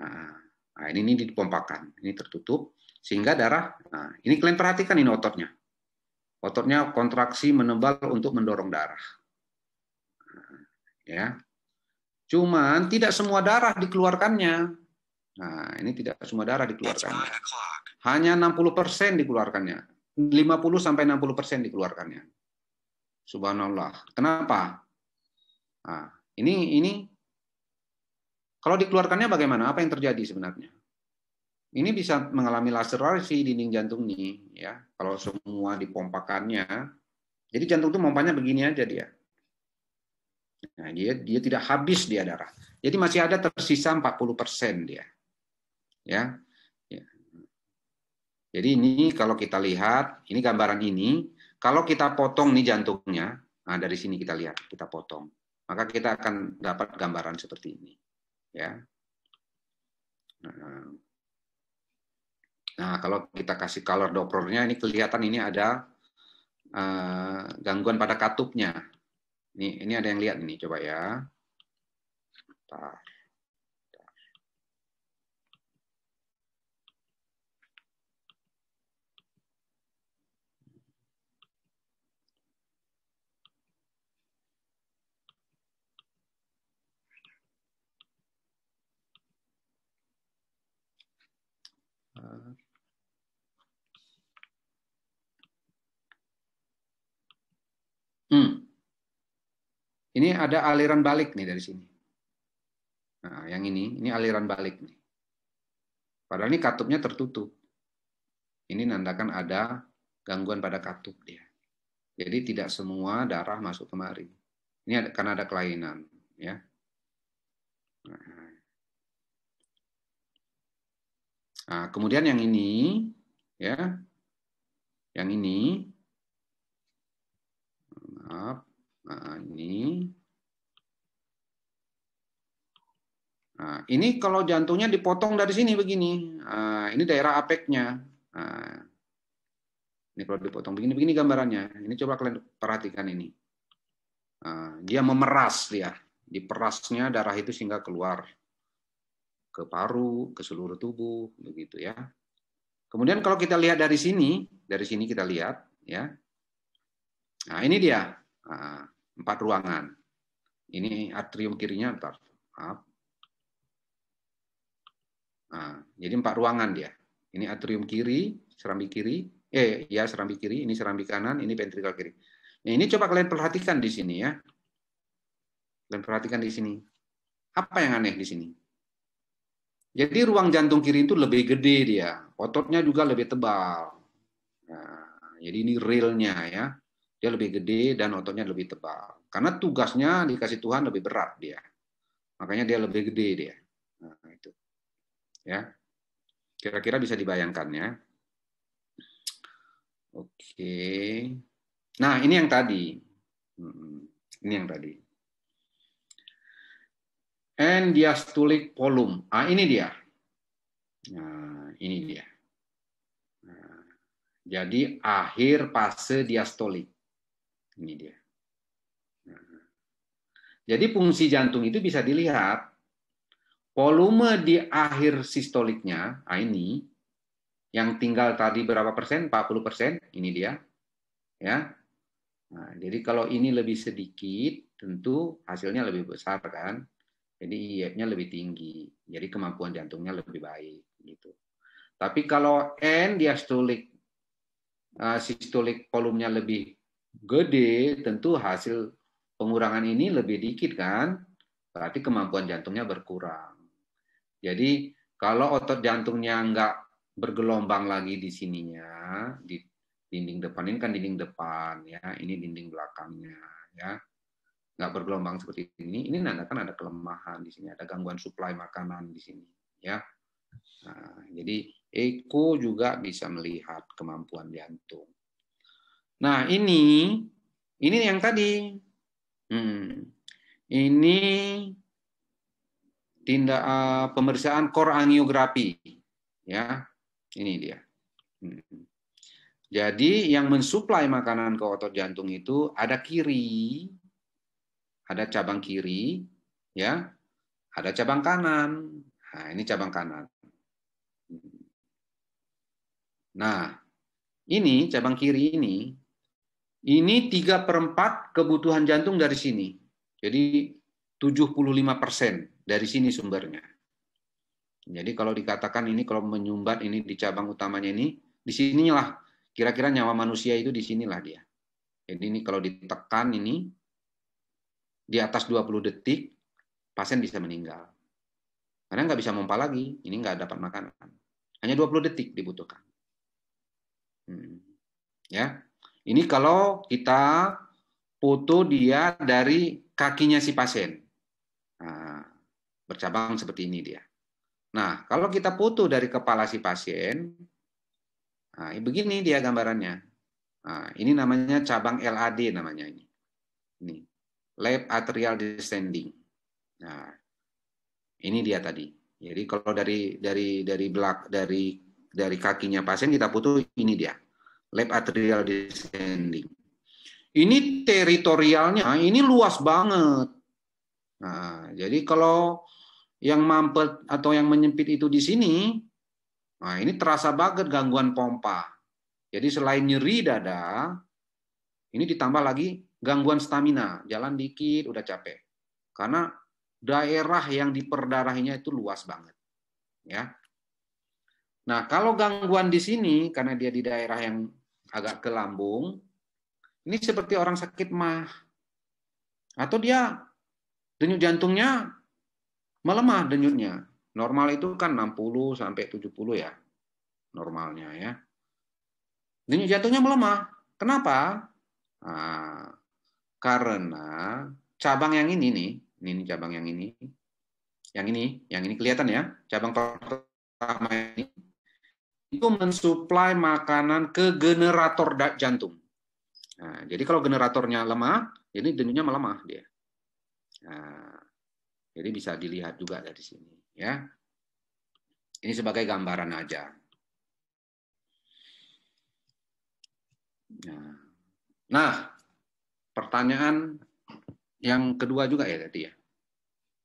Nah, ini dipompakan, ini tertutup sehingga darah. Nah, ini kalian perhatikan ini ototnya. Ototnya kontraksi menebal untuk mendorong darah. Ya. Cuman tidak semua darah dikeluarkannya. Nah, ini tidak semua darah dikeluarkannya. Hanya 60% dikeluarkannya. 50 sampai 60% dikeluarkannya. Subhanallah. Kenapa? Nah, ini kalau dikeluarkannya bagaimana? Apa yang terjadi sebenarnya? Ini bisa mengalami laserasi dinding jantung nih, ya. Kalau semua dipompakannya, jadi jantung itu pompanya begini aja dia. Nah, dia tidak habis dia darah. Jadi masih ada tersisa 40% dia. Ya. Jadi ini kalau kita lihat, ini gambaran ini, kalau kita potong nih jantungnya, nah dari sini kita lihat, kita potong. Maka kita akan dapat gambaran seperti ini. Ya. Nah, kalau kita kasih color Dopplernya, ini kelihatan ini ada gangguan pada katupnya. Ini ada yang lihat ini, coba ya. Bentar. Ini ada aliran balik nih dari sini. Nah, yang ini aliran balik nih. Padahal ini katupnya tertutup. Ini nandakan ada gangguan pada katup dia. Jadi tidak semua darah masuk kemari. Ini karena ada kelainan, ya. Nah, kemudian yang ini, ya, yang ini, maaf, nah ini. Nah, ini kalau jantungnya dipotong dari sini begini, ini daerah apeknya. Nah, ini kalau dipotong begini gambarannya. Ini coba kalian perhatikan ini. Dia memeras dia, diperasnya darah itu sehingga keluar ke paru, ke seluruh tubuh, begitu ya. Kemudian kalau kita lihat dari sini kita lihat, ya. Nah ini dia 4 ruangan. Ini atrium kirinya, maaf. Nah, jadi 4 ruangan dia. Ini atrium kiri, serambi kiri, serambi kiri, ini serambi kanan, ini ventrikel kiri. Nah, ini coba kalian perhatikan di sini ya. Kalian perhatikan di sini. Apa yang aneh di sini? Jadi ruang jantung kiri itu lebih gede dia, ototnya juga lebih tebal. Nah, jadi ini realnya ya, dia lebih gede dan ototnya lebih tebal. Karena tugasnya dikasih Tuhan lebih berat dia, makanya dia lebih gede dia. Nah, itu, ya. Kira-kira bisa dibayangkan ya. Oke. Nah ini yang tadi, ini yang tadi. And diastolic volume. Ini dia. Nah, ini dia. Nah, jadi akhir fase diastolik. Ini dia. Nah, jadi fungsi jantung itu bisa dilihat. Volume di akhir sistoliknya, ini yang tinggal tadi berapa persen? 40%. Ini dia. Ya. Nah, jadi kalau ini lebih sedikit, tentu hasilnya lebih besar kan. Jadi IF-nya lebih tinggi, jadi kemampuan jantungnya lebih baik gitu. Tapi kalau N diastolik, sistolik volumenya lebih gede, tentu hasil pengurangan ini lebih dikit kan, berarti kemampuan jantungnya berkurang. Jadi kalau otot jantungnya nggak bergelombang lagi di sininya, di dinding depan ini kan dinding depan ya, ini dinding belakangnya ya. nggak bergelombang seperti ini menandakan ada kelemahan di sini, ada gangguan suplai makanan di sini, ya. Nah, jadi eko juga bisa melihat kemampuan jantung. Nah, ini yang tadi. Ini tindak pemeriksaan core angiografi, ya. Ini dia. Jadi yang mensuplai makanan ke otot jantung itu ada kiri, ada cabang kiri, ya, ada cabang kanan. Nah, ini cabang kanan. Nah, ini cabang kiri ini 3/4 kebutuhan jantung dari sini. Jadi 75% dari sini sumbernya. Jadi kalau dikatakan ini kalau menyumbat ini di cabang utamanya ini, di sinilah kira-kira nyawa manusia itu di sinilah dia. Jadi ini kalau ditekan ini di atas 20 detik pasien bisa meninggal. Karena nggak bisa mompa lagi, ini nggak dapat makanan. Hanya 20 detik dibutuhkan. Ya, ini kalau kita foto dia dari kakinya si pasien. Nah, bercabang seperti ini dia. Nah, kalau kita foto dari kepala si pasien, nah, begini dia gambarannya. Nah, ini namanya cabang LAD namanya ini. Ini left atrial descending. Nah, ini dia tadi. Jadi kalau dari kakinya pasien kita foto ini dia. Left atrial descending. Ini teritorialnya, ini luas banget. Nah, jadi kalau yang mampet atau yang menyempit itu di sini, nah ini terasa banget gangguan pompa. Jadi selain nyeri dada, ini ditambah lagi gangguan stamina, jalan dikit udah capek. Karena daerah yang diperdarahinya itu luas banget. Ya. Nah, kalau gangguan di sini karena dia di daerah yang agak ke lambung, ini seperti orang sakit mah. Atau dia denyut jantungnya melemah denyutnya. Normal itu kan 60 sampai 70 ya. Normalnya ya. Denyut jantungnya melemah. Kenapa? Nah, karena cabang yang ini nih, ini cabang yang ini kelihatan ya, cabang pertama ini itu mensuplai makanan ke generator jantung. Nah, jadi kalau generatornya lemah, jadi denyutnya melemah dia. Nah, jadi bisa dilihat juga dari sini, ya. Ini sebagai gambaran aja. Nah, pertanyaan yang kedua juga ya tadi ya.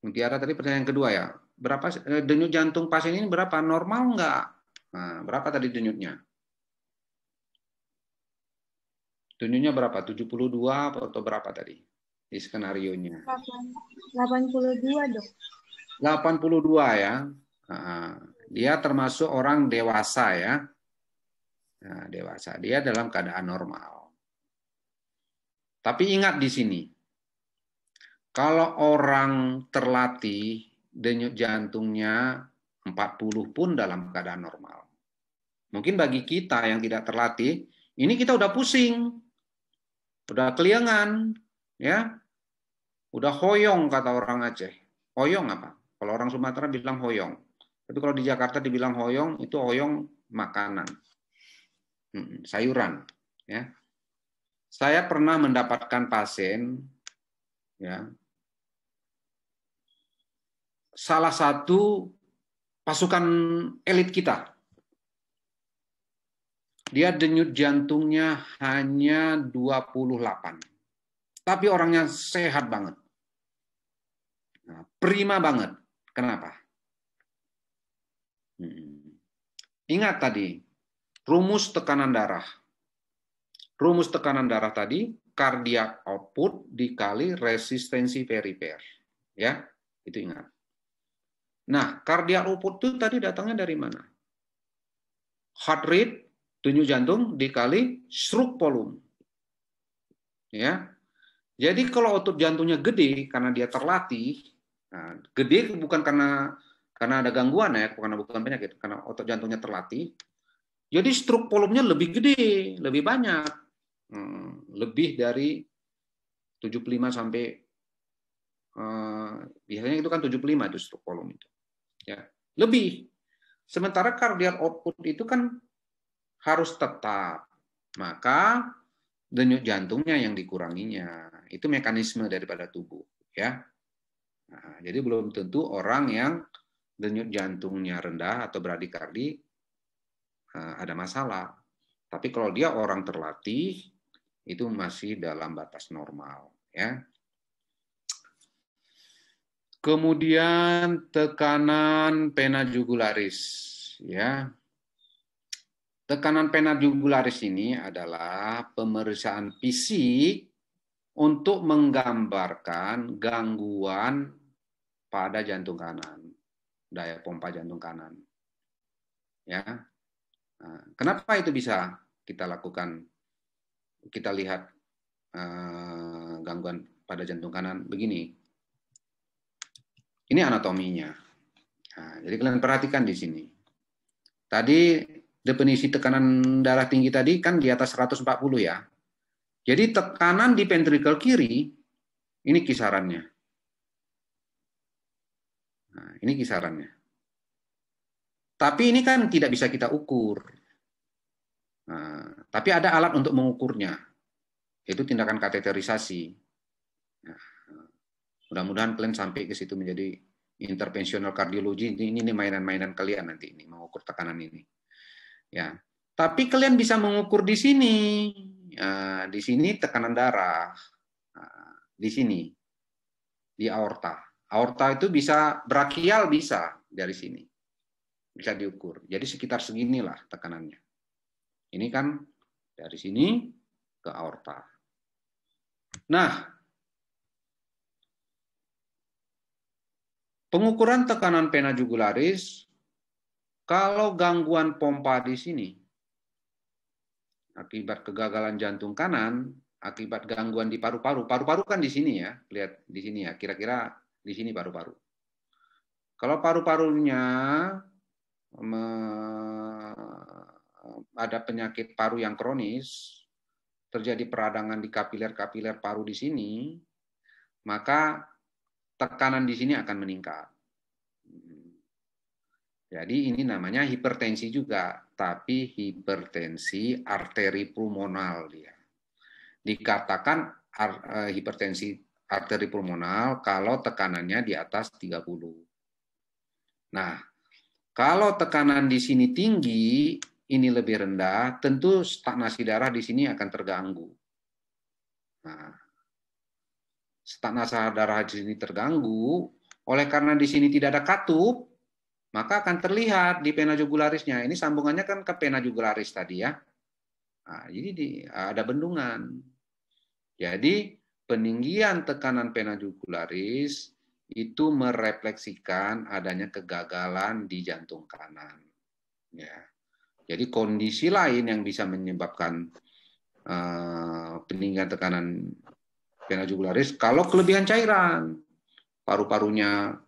Mutiara tadi pertanyaan kedua ya. Berapa denyut jantung pasien ini berapa? Normal enggak? Nah, berapa tadi denyutnya? Denyutnya berapa? 72 atau berapa tadi? Di skenarionya. 82, Dok. 82 ya. Nah, dia termasuk orang dewasa ya. Nah, dewasa. Dia dalam keadaan normal. Tapi ingat di sini. Kalau orang terlatih, denyut jantungnya 40 pun dalam keadaan normal. Mungkin bagi kita yang tidak terlatih, ini kita udah pusing, udah keliangan, ya, udah hoyong kata orang Aceh. Hoyong apa? Kalau orang Sumatera bilang hoyong. Tapi kalau di Jakarta dibilang hoyong, itu hoyong makanan, sayuran. Ya. Saya pernah mendapatkan pasien, ya, salah satu pasukan elit kita. Dia denyut jantungnya hanya 28. Tapi orangnya sehat banget. Nah, prima banget. Kenapa? Ingat tadi, rumus tekanan darah. Rumus tekanan darah tadi, cardiac output dikali resistensi perifer. Ya, itu ingat. Nah, cardiac output itu tadi datangnya dari mana? Heart rate, denyut jantung dikali stroke volume. Ya. Jadi kalau otot jantungnya gede karena dia terlatih, nah, gede bukan karena ada gangguan ya, bukan penyakit, karena otot jantungnya terlatih. Jadi stroke volumenya lebih gede, lebih banyak. Lebih dari 75 sampai biasanya itu kan 75 itu stroke volume itu. Ya, lebih. Sementara cardiac output itu kan harus tetap. Maka denyut jantungnya yang dikuranginya. Itu mekanisme daripada tubuh, ya. Nah, jadi belum tentu orang yang denyut jantungnya rendah atau bradikardi ada masalah. Tapi kalau dia orang terlatih, itu masih dalam batas normal, ya. Kemudian tekanan vena jugularis, ya. Tekanan vena jugularis ini adalah pemeriksaan fisik untuk menggambarkan gangguan pada jantung kanan, daya pompa jantung kanan. Ya, nah, kenapa itu bisa kita lakukan? Kita lihat gangguan pada jantung kanan begini. Ini anatominya. Nah, jadi kalian perhatikan di sini. Tadi definisi tekanan darah tinggi tadi kan di atas 140 ya. Jadi tekanan di ventrikel kiri ini kisarannya. Nah, ini kisarannya. Tapi ini kan tidak bisa kita ukur. Nah, tapi ada alat untuk mengukurnya. Itu tindakan kateterisasi. Nah, mudah-mudahan kalian sampai ke situ menjadi intervensional kardiologi. Ini mainan-mainan kalian nanti ini mengukur tekanan ini. Ya, tapi kalian bisa mengukur di sini. Nah, di sini tekanan darah. Nah, di sini di aorta. Aorta itu bisa brachial bisa dari sini. Bisa diukur. Jadi sekitar seginilah tekanannya. Ini kan dari sini ke aorta. Nah, pengukuran tekanan vena jugularis, kalau gangguan pompa di sini, akibat kegagalan jantung kanan, akibat gangguan di paru-paru, paru-paru kan di sini ya, lihat di sini ya, kira-kira di sini paru-paru. Kalau paru-parunya ada penyakit paru yang kronis, terjadi peradangan di kapiler-kapiler paru di sini, maka tekanan di sini akan meningkat. Jadi ini namanya hipertensi juga, tapi hipertensi arteri pulmonal dia. Dikatakan hipertensi arteri pulmonal kalau tekanannya di atas 30. Nah, kalau tekanan di sini tinggi, ini lebih rendah, tentu stagnasi darah di sini akan terganggu. Nah, stagnasi darah di sini terganggu, oleh karena di sini tidak ada katup, maka akan terlihat di vena jugularisnya. Ini sambungannya kan ke vena jugularis tadi ya. Nah, jadi ada bendungan. Jadi peninggian tekanan vena jugularis itu merefleksikan adanya kegagalan di jantung kanan. Ya. Jadi kondisi lain yang bisa menyebabkan peninggian tekanan vena jugularis kalau kelebihan cairan, paru-parunya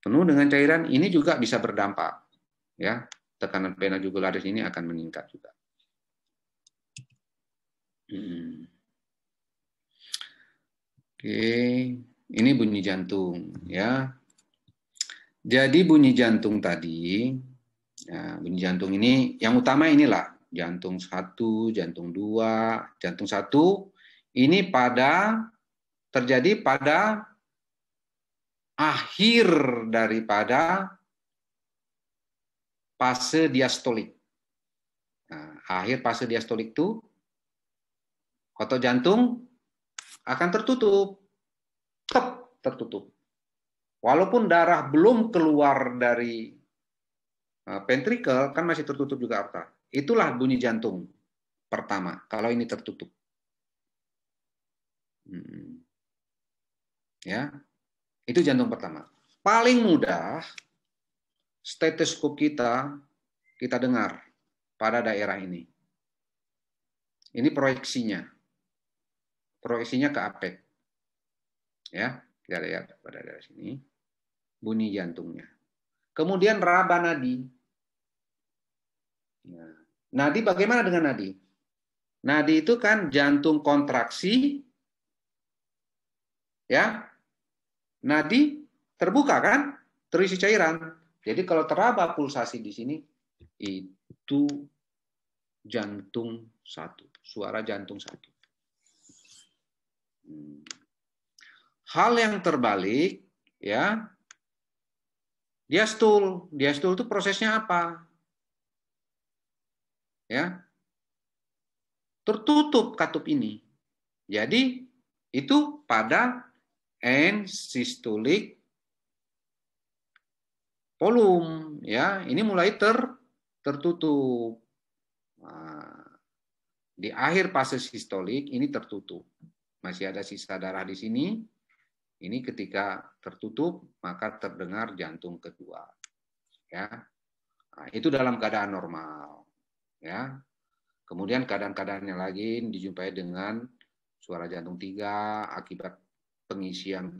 penuh dengan cairan, ini juga bisa berdampak. Ya, tekanan vena jugularis ini akan meningkat juga. Oke, ini bunyi jantung ya. Jadi bunyi jantung tadi, ya, bunyi jantung ini yang utama inilah jantung 1, jantung 2, jantung 1 ini terjadi pada akhir daripada fase diastolik. Nah, akhir fase diastolik itu otot jantung akan tertutup. Tertutup. Walaupun darah belum keluar dari ventrikel, kan masih tertutup juga aorta. Itulah bunyi jantung pertama, kalau ini tertutup. Ya. Itu jantung pertama. Paling mudah, stetoskop kita dengar pada daerah ini. Ini proyeksinya. Proyeksinya ke apek. Ya, kita lihat pada daerah sini. Bunyi jantungnya. Kemudian raba nadi. Ya. Nadi bagaimana dengan nadi? Nadi itu kan jantung kontraksi, ya, nadi terbuka kan, terisi cairan. Jadi kalau teraba pulsasi di sini, itu jantung satu, suara jantung satu. Hal yang terbalik, ya, diastul. Diastul itu prosesnya apa? Ya, tertutup katup ini. Jadi itu pada end systolic volume, ya, ini mulai tertutup. Nah, di akhir fase sistolik ini tertutup, masih ada sisa darah di sini. Ini ketika tertutup maka terdengar jantung kedua, ya. Nah, itu dalam keadaan normal, ya. Kemudian keadaan-keadaannya lagi dijumpai dengan suara jantung 3 akibat pengisian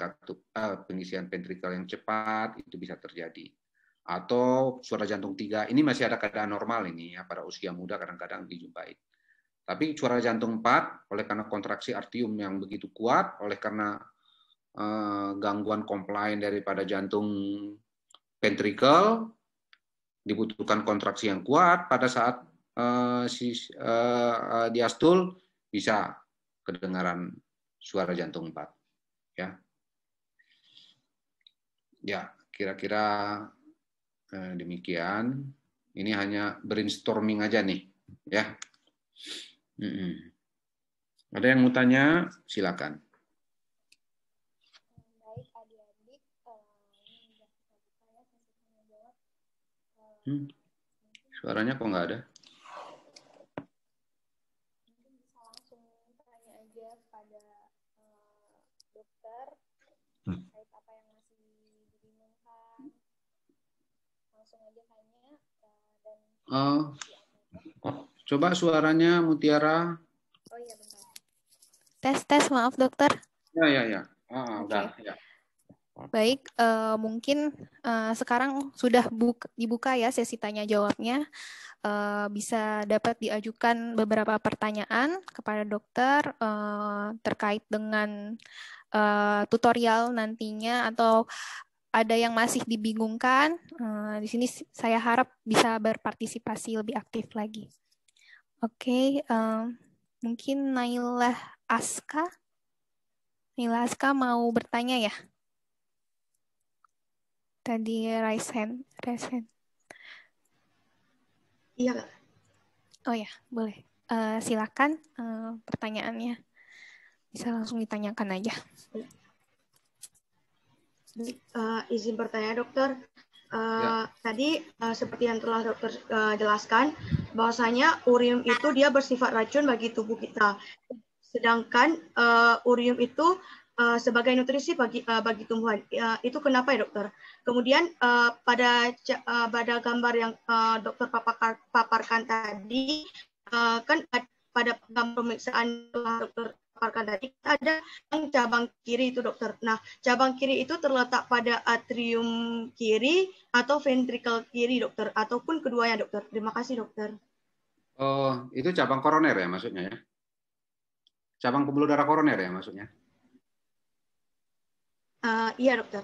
pengisian ventrikel yang cepat, itu bisa terjadi. Atau suara jantung 3 ini masih ada keadaan normal ini ya, pada usia muda kadang-kadang dijumpai. Tapi suara jantung 4 oleh karena kontraksi artium yang begitu kuat, oleh karena gangguan komplain daripada jantung ventrikel, dibutuhkan kontraksi yang kuat pada saat diastul, bisa kedengaran suara jantung 4. Ya, ya, kira-kira demikian. Ini hanya brainstorming aja nih, ya. Ada yang mau tanya? Silakan. Baik, adik-adik, Suaranya kok nggak ada? mungkin bisa langsung tanya aja pada dokter terkait apa yang masih dibingungkan. Langsung aja tanya dan Coba suaranya Mutiara. oh iya, bentar. Tes, maaf dokter. Ya. Oke. Ya. Baik, mungkin sekarang sudah dibuka ya sesi tanya jawabnya. Bisa dapat diajukan beberapa pertanyaan kepada dokter terkait dengan tutorial nantinya, atau ada yang masih dibingungkan. Di sini saya harap bisa berpartisipasi lebih aktif lagi. Oke, mungkin Naila Aska mau bertanya ya? Tadi raise hand. Iya, Kak. Oh ya, boleh. Silakan pertanyaannya. Bisa langsung ditanyakan aja. Izin bertanya, dokter. Tadi seperti yang telah dokter jelaskan, bahwasanya urium itu dia bersifat racun bagi tubuh kita. Sedangkan urium itu sebagai nutrisi bagi tumbuhan. Itu kenapa ya, dokter? Kemudian pada gambar yang dokter paparkan tadi, kan pada gambar pemeriksaan dokter paparkan tadi ada yang cabang kiri itu, dokter. Nah, cabang kiri itu terletak pada atrium kiri atau ventrikel kiri, dokter, ataupun keduanya, dokter. Terima kasih, dokter. Oh, itu cabang koroner ya maksudnya ya? Cabang pembuluh darah koroner ya maksudnya? Iya, dokter.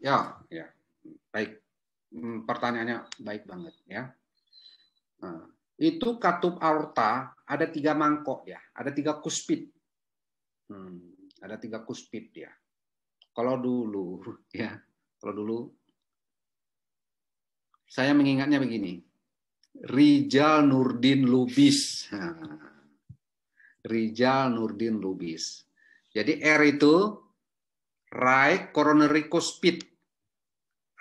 Ya. Baik. Pertanyaannya baik banget ya. Itu katup aorta ada 3 mangkok ya, ada 3 kuspit. Ada 3 kuspit ya. Kalau dulu saya mengingatnya begini. Rijal Nurdin Lubis. Rijal Nurdin Lubis. Jadi R itu right coronary cuspid.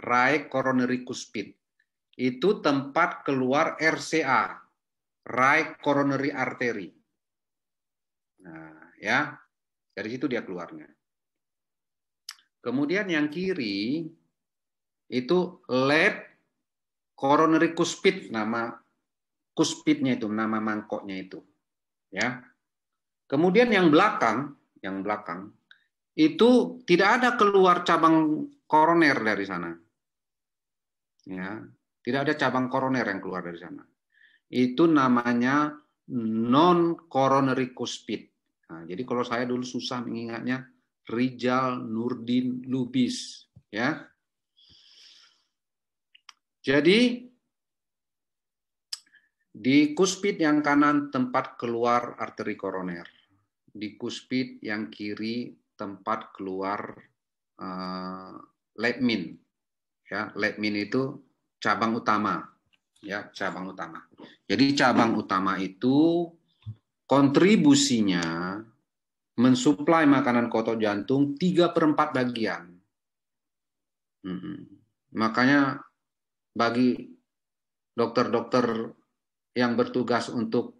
Right coronary cuspid. Itu tempat keluar RCA. Right coronary artery. Nah, ya. Dari situ dia keluarnya. Kemudian yang kiri itu left coronary cuspid, nama cuspidnya itu, nama mangkoknya itu. Ya. Kemudian yang belakang itu tidak ada keluar cabang koroner dari sana. Ya, tidak ada cabang koroner yang keluar dari sana. Itu namanya non coronary cuspid. Nah, jadi kalau saya dulu susah mengingatnya Rijal Nurdin Lubis, ya. Jadi di kuspit yang kanan tempat keluar arteri koroner, di kuspit yang kiri tempat keluar lepmin, ya. Lepmin itu cabang utama, ya, cabang utama. Jadi cabang utama itu kontribusinya mensuplai makanan ke otot jantung 3/4 bagian. Makanya bagi dokter-dokter yang bertugas untuk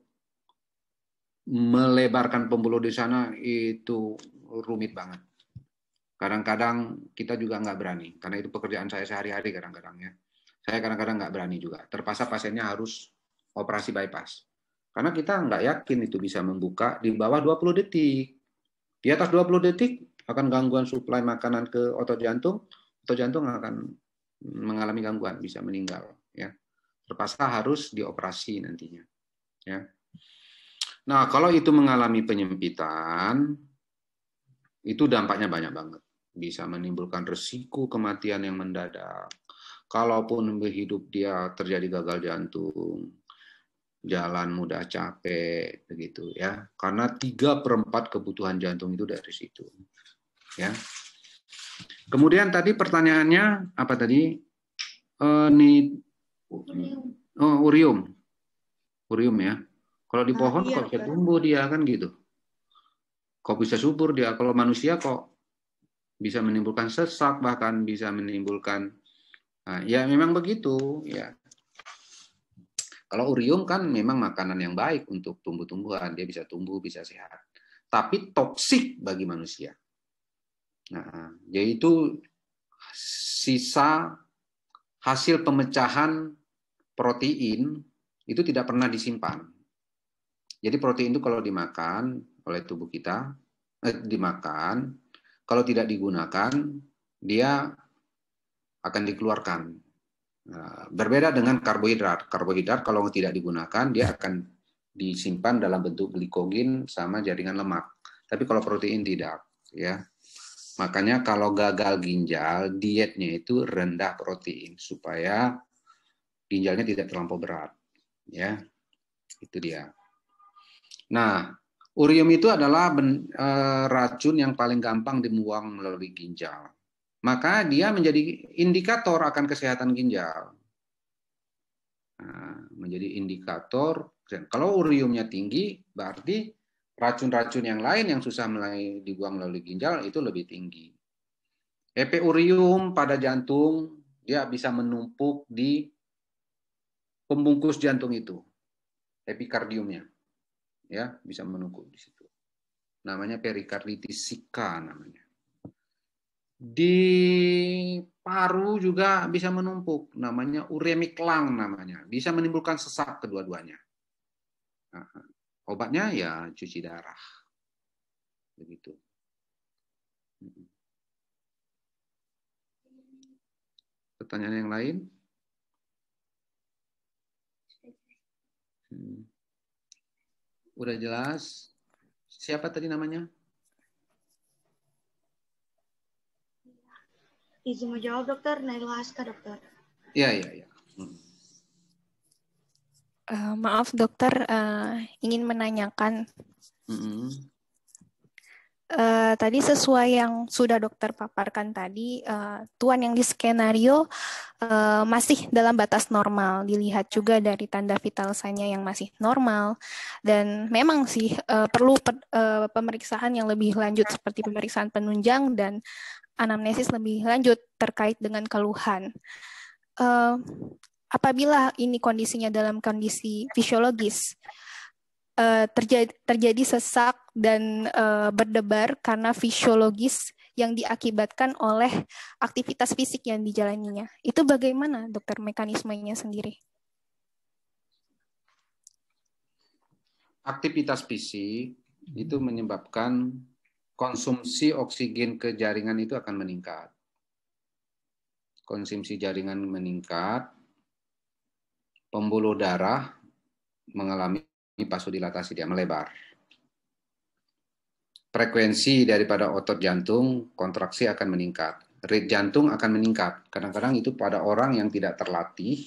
melebarkan pembuluh di sana itu rumit banget. Kadang-kadang kita juga nggak berani, karena itu pekerjaan saya sehari-hari kadang-kadang, ya. Saya kadang-kadang nggak berani juga. Terpaksa pasiennya harus operasi bypass. Karena kita nggak yakin itu bisa membuka di bawah 20 detik. Di atas 20 detik akan gangguan suplai makanan ke otot jantung akan mengalami gangguan, bisa meninggal, ya. Terpaksa harus dioperasi nantinya, ya. Nah, kalau itu mengalami penyempitan, itu dampaknya banyak banget. Bisa menimbulkan resiko kematian yang mendadak. Kalaupun hidup dia terjadi gagal jantung, jalan mudah capek, begitu, ya. Karena 3/4 kebutuhan jantung itu dari situ, ya. Kemudian tadi pertanyaannya apa tadi? Urium, ya. Kalau di pohon Iya, kok bisa tumbuh dia, kan gitu. Kok bisa subur dia? Kalau manusia kok bisa menimbulkan sesak, bahkan bisa menimbulkan, ya memang begitu, ya. Kalau urium kan memang makanan yang baik untuk tumbuh-tumbuhan, dia bisa tumbuh, bisa sehat. Tapi toksik bagi manusia. Nah, yaitu sisa hasil pemecahan protein itu tidak pernah disimpan. Jadi protein itu kalau dimakan oleh tubuh kita, dimakan, kalau tidak digunakan, dia akan dikeluarkan. Berbeda dengan karbohidrat. Karbohidrat kalau tidak digunakan, dia akan disimpan dalam bentuk glikogen sama jaringan lemak. Tapi kalau protein tidak, ya. Makanya kalau gagal ginjal, dietnya itu rendah protein supaya ginjalnya tidak terlampau berat, ya. Itu dia. Nah, urium itu adalah racun yang paling gampang dibuang melalui ginjal. Maka dia menjadi indikator akan kesehatan ginjal. Nah, menjadi indikator. Kalau uriumnya tinggi, berarti racun-racun yang lain yang susah dibuang melalui ginjal itu lebih tinggi. Urium pada jantung, dia bisa menumpuk di pembungkus jantung itu, epikardiumnya. Ya, bisa menumpuk di situ. Namanya perikarditis sika namanya. Di paru juga bisa menumpuk, namanya uremic lung namanya. Bisa menimbulkan sesak kedua-duanya. Nah, obatnya ya cuci darah. Begitu. Pertanyaan yang lain? Udah jelas? Siapa tadi namanya? Izin menjawab, dokter. Naila Aska, dokter. Iya. Maaf dokter, ingin menanyakan. Tadi sesuai yang sudah dokter paparkan tadi, Tuan yang di skenario masih dalam batas normal. Dilihat juga dari tanda vital sign-nya yang masih normal. Dan memang sih perlu pemeriksaan yang lebih lanjut seperti pemeriksaan penunjang dan anamnesis lebih lanjut terkait dengan keluhan. Apabila ini kondisinya dalam kondisi fisiologis, terjadi sesak dan berdebar karena fisiologis yang diakibatkan oleh aktivitas fisik yang dijalaninya. Itu bagaimana dokter mekanismenya sendiri? Aktivitas fisik itu menyebabkan konsumsi oksigen ke jaringan itu akan meningkat. Konsumsi jaringan meningkat, pembuluh darah mengalami vasodilatasi, dia melebar. frekuensi daripada otot jantung, kontraksi akan meningkat. Rate jantung akan meningkat. Kadang-kadang itu pada orang yang tidak terlatih,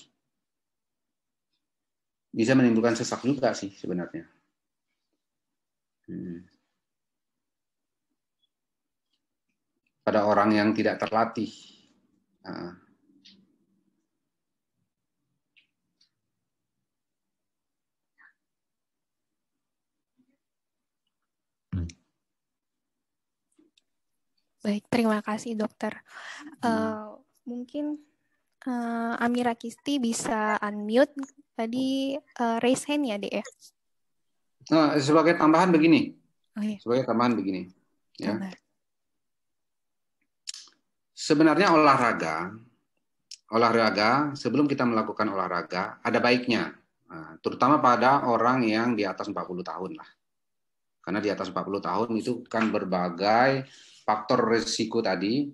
bisa menimbulkan sesak juga sih sebenarnya. Pada orang yang tidak terlatih. Baik, terima kasih dokter. Mungkin Amira Kisti bisa unmute. Tadi raise hand ya, Dek ya? Sebagai tambahan begini. Oh, iya. Sebagai tambahan begini. Ya. Sabar. Sebenarnya olahraga, sebelum kita melakukan olahraga, ada baiknya. Terutama pada orang yang di atas 40 tahun lah. Karena di atas 40 tahun itu kan berbagai faktor risiko tadi,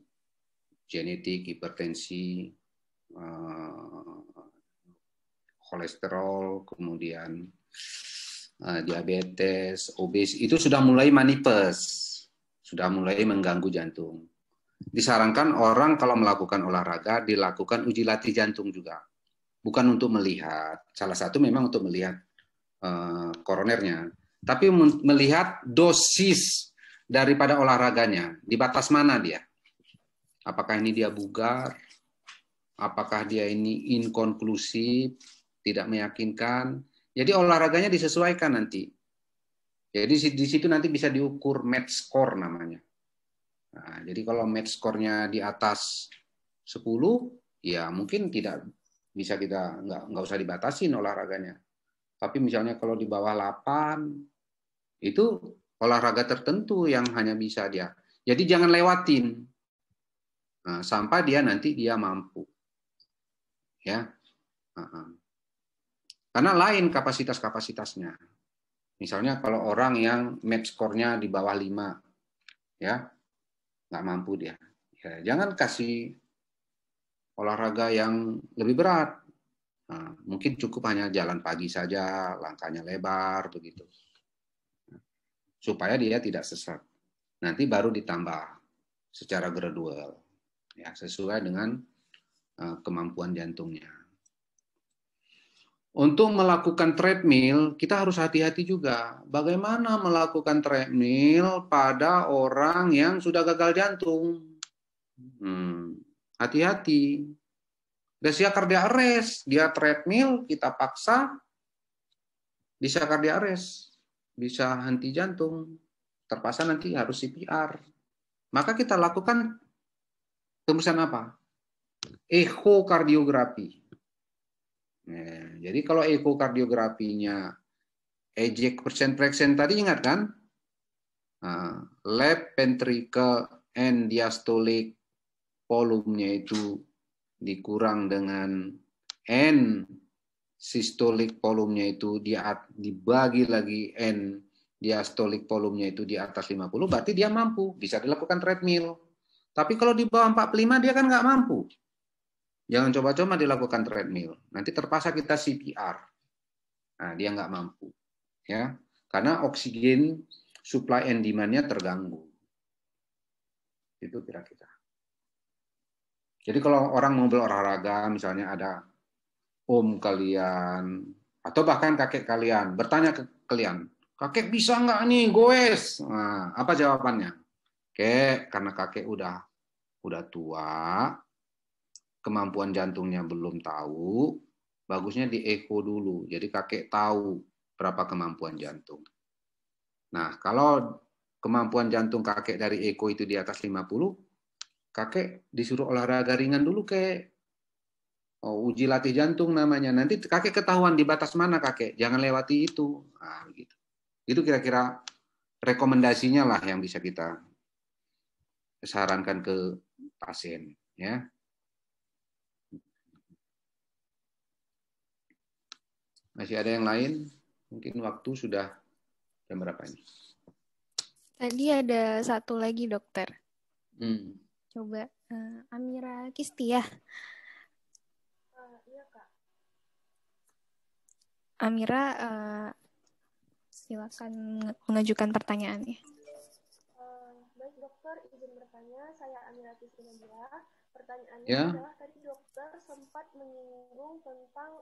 genetik, hipertensi, kolesterol, kemudian diabetes, obes, itu sudah mulai manifest, sudah mulai mengganggu jantung. Disarankan orang kalau melakukan olahraga, dilakukan uji latih jantung juga. Bukan untuk melihat, salah satu memang untuk melihat koronernya, tapi melihat dosis daripada olahraganya, di batas mana dia. Apakah ini dia bugar, apakah dia ini inkonklusif, tidak meyakinkan. Jadi olahraganya disesuaikan nanti. Jadi di situ nanti bisa diukur match score namanya. Nah, jadi kalau match score-nya di atas 10, ya mungkin tidak bisa kita nggak usah dibatasin olahraganya. Tapi misalnya kalau di bawah 8, itu olahraga tertentu yang hanya bisa dia. Jadi jangan lewatin. Nah, sampai nanti dia mampu. Ya. Karena lain kapasitas-kapasitasnya. Misalnya kalau orang yang match score-nya di bawah 5, ya, nggak mampu dia. Ya, jangan kasih olahraga yang lebih berat. Nah, mungkin cukup hanya jalan pagi saja, langkahnya lebar, begitu. Supaya dia tidak sesat. Nanti baru ditambah secara gradual, ya, sesuai dengan kemampuan jantungnya. Untuk melakukan treadmill, kita harus hati-hati juga. Bagaimana melakukan treadmill pada orang yang sudah gagal jantung? Hati-hati. Dia cardiac arrest, dia treadmill, kita paksa, bisa cardiac arrest, bisa henti jantung, terpaksa nanti harus CPR. Maka kita lakukan pemeriksaan apa? Ekokardiografi. Jadi kalau ekokardiografinya eject percent fraction tadi ingat kan? Left ventricle and diastolic volumenya itu dikurang dengan N systolic volumenya itu dibagi lagi N diastolic volumenya itu di atas 50, berarti dia mampu, bisa dilakukan treadmill. Tapi kalau di bawah 45 dia kan nggak mampu. Jangan coba-coba dilakukan treadmill. Nanti terpaksa kita CPR. Nah, dia nggak mampu. Ya, karena oksigen supply and demand-nya terganggu. Itu kira-kira. Jadi kalau orang mau berolahraga, misalnya ada om kalian, atau bahkan kakek kalian, bertanya ke kalian, kakek bisa nggak nih goes? Nah, apa jawabannya? Kek, karena kakek udah tua, kemampuan jantungnya belum tahu, bagusnya di eko dulu. Jadi kakek tahu berapa kemampuan jantung. Nah, kalau kemampuan jantung kakek dari eko itu di atas 50, kakek disuruh olahraga ringan dulu, kek. Uji latih jantung namanya. Nanti kakek ketahuan di batas mana kakek. Jangan lewati itu. Nah, begitu. Itu kira-kira rekomendasinya lah yang bisa kita sarankan ke pasien. Ya. Masih ada yang lain? Mungkin waktu sudah jam berapa ini? Tadi ada satu lagi dokter. Coba Amira Kisti ya. Iya, Kak. Amira, silakan mengajukan pertanyaannya. dokter, izin bertanya, saya Amira Tisri Nadia. Pertanyaannya Ya. adalah tadi dokter sempat menyinggung tentang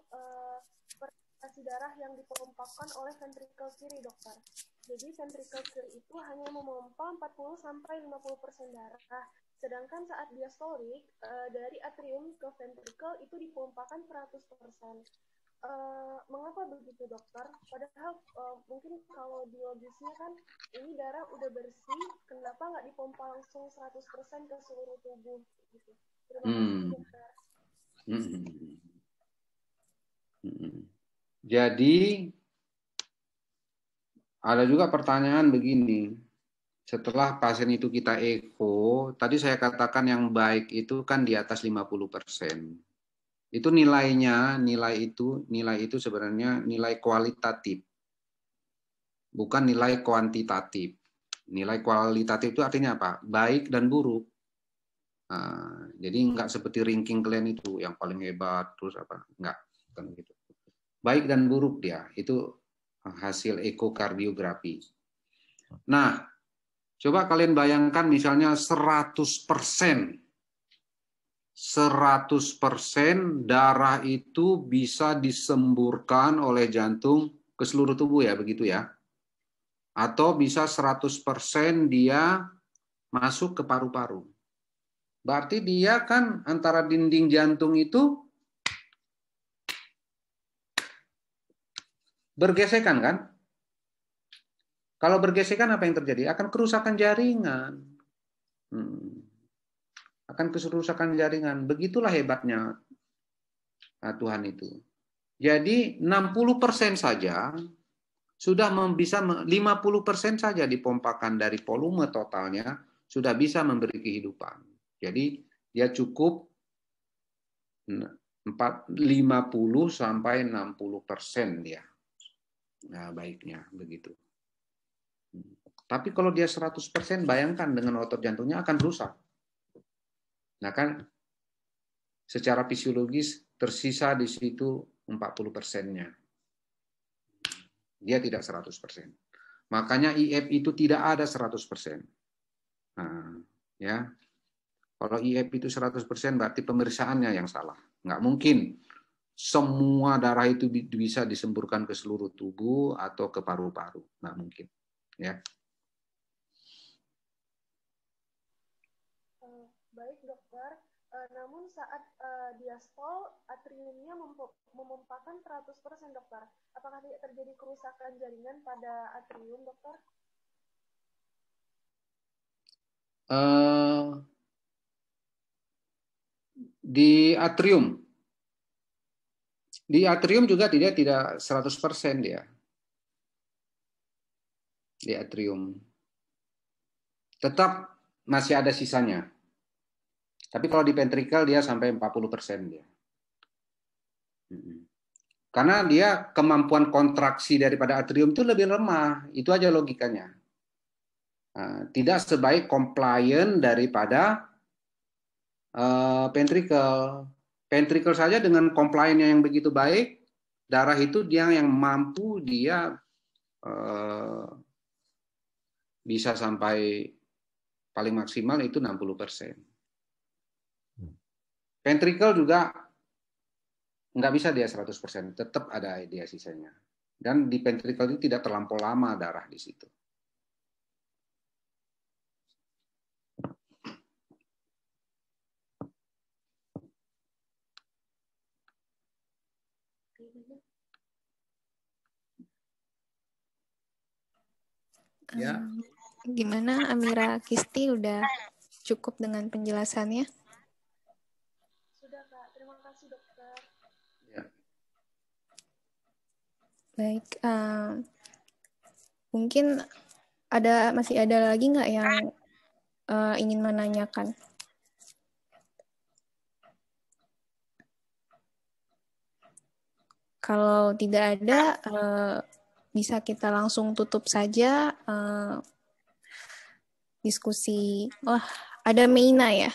persirkulasi darah yang dipompakan oleh ventrikel kiri, dokter. Jadi ventrikel kiri itu hanya memompa 40-50% darah. Sedangkan saat diastolik, dari atrium ke ventrikel itu dipompakan 100%. Mengapa begitu, dokter? Padahal mungkin kalau biologisnya kan ini darah udah bersih, kenapa nggak dipompa langsung 100% ke seluruh tubuh? Gitu. Terima kasih, dokter. Jadi ada juga pertanyaan begini. Setelah pasien itu kita eko, tadi saya katakan yang baik itu kan di atas 50%. Itu nilainya, nilai itu sebenarnya nilai kualitatif. Bukan nilai kuantitatif. Nilai kualitatif itu artinya apa? Baik dan buruk. Nah, jadi nggak seperti ranking kalian itu yang paling hebat terus apa? Nggak, bukan gitu. Baik dan buruk dia, itu hasil ekokardiografi. Nah, coba kalian bayangkan misalnya 100% darah itu bisa disemburkan oleh jantung ke seluruh tubuh ya, begitu ya. Atau bisa 100% dia masuk ke paru-paru. Berarti dia kan antara dinding jantung itu bergesekan kan? Kalau bergesekan apa yang terjadi? Akan kerusakan jaringan. Akan kerusakan jaringan. Begitulah hebatnya Tuhan itu. Jadi 60% saja sudah bisa 50% saja dipompakan dari volume totalnya sudah bisa memberi kehidupan. Jadi dia cukup 50 sampai 60% dia. Nah, baiknya begitu. Tapi kalau dia 100%, bayangkan dengan otot jantungnya akan rusak. Nah kan secara fisiologis tersisa di situ 40%-nya. Dia tidak 100%. Makanya IF itu tidak ada 100%. Nah, ya. Kalau IF itu 100% berarti pemeriksaannya yang salah. Nggak mungkin semua darah itu bisa disemburkan ke seluruh tubuh atau ke paru-paru. Nggak mungkin. Ya. Baik, dokter. Namun saat diastol, atriumnya memompakan 100%, dokter. Apakah tidak terjadi kerusakan jaringan pada atrium, dokter? Di atrium juga tidak 100% dia. Di atrium. Tetap masih ada sisanya. Tapi kalau di ventrikel dia sampai 40% dia. Karena dia kemampuan kontraksi daripada atrium itu lebih lemah. Itu aja logikanya. Tidak sebaik compliant daripada ventrikel. Ventrikel saja dengan compliance yang begitu baik, darah itu dia yang mampu dia bisa sampai paling maksimal itu 60%. Ventrikel juga nggak bisa dia 100%, tetap ada dia sisanya. Dan di ventrikel itu tidak terlampau lama darah di situ. Ya. Gimana Amira Kisti, udah cukup dengan penjelasannya? Sudah, Kak. Terima kasih, dokter. Ya. Baik, mungkin masih ada lagi nggak yang ingin menanyakan? Kalau tidak ada, bisa kita langsung tutup saja diskusi. Wah, ada Meina ya.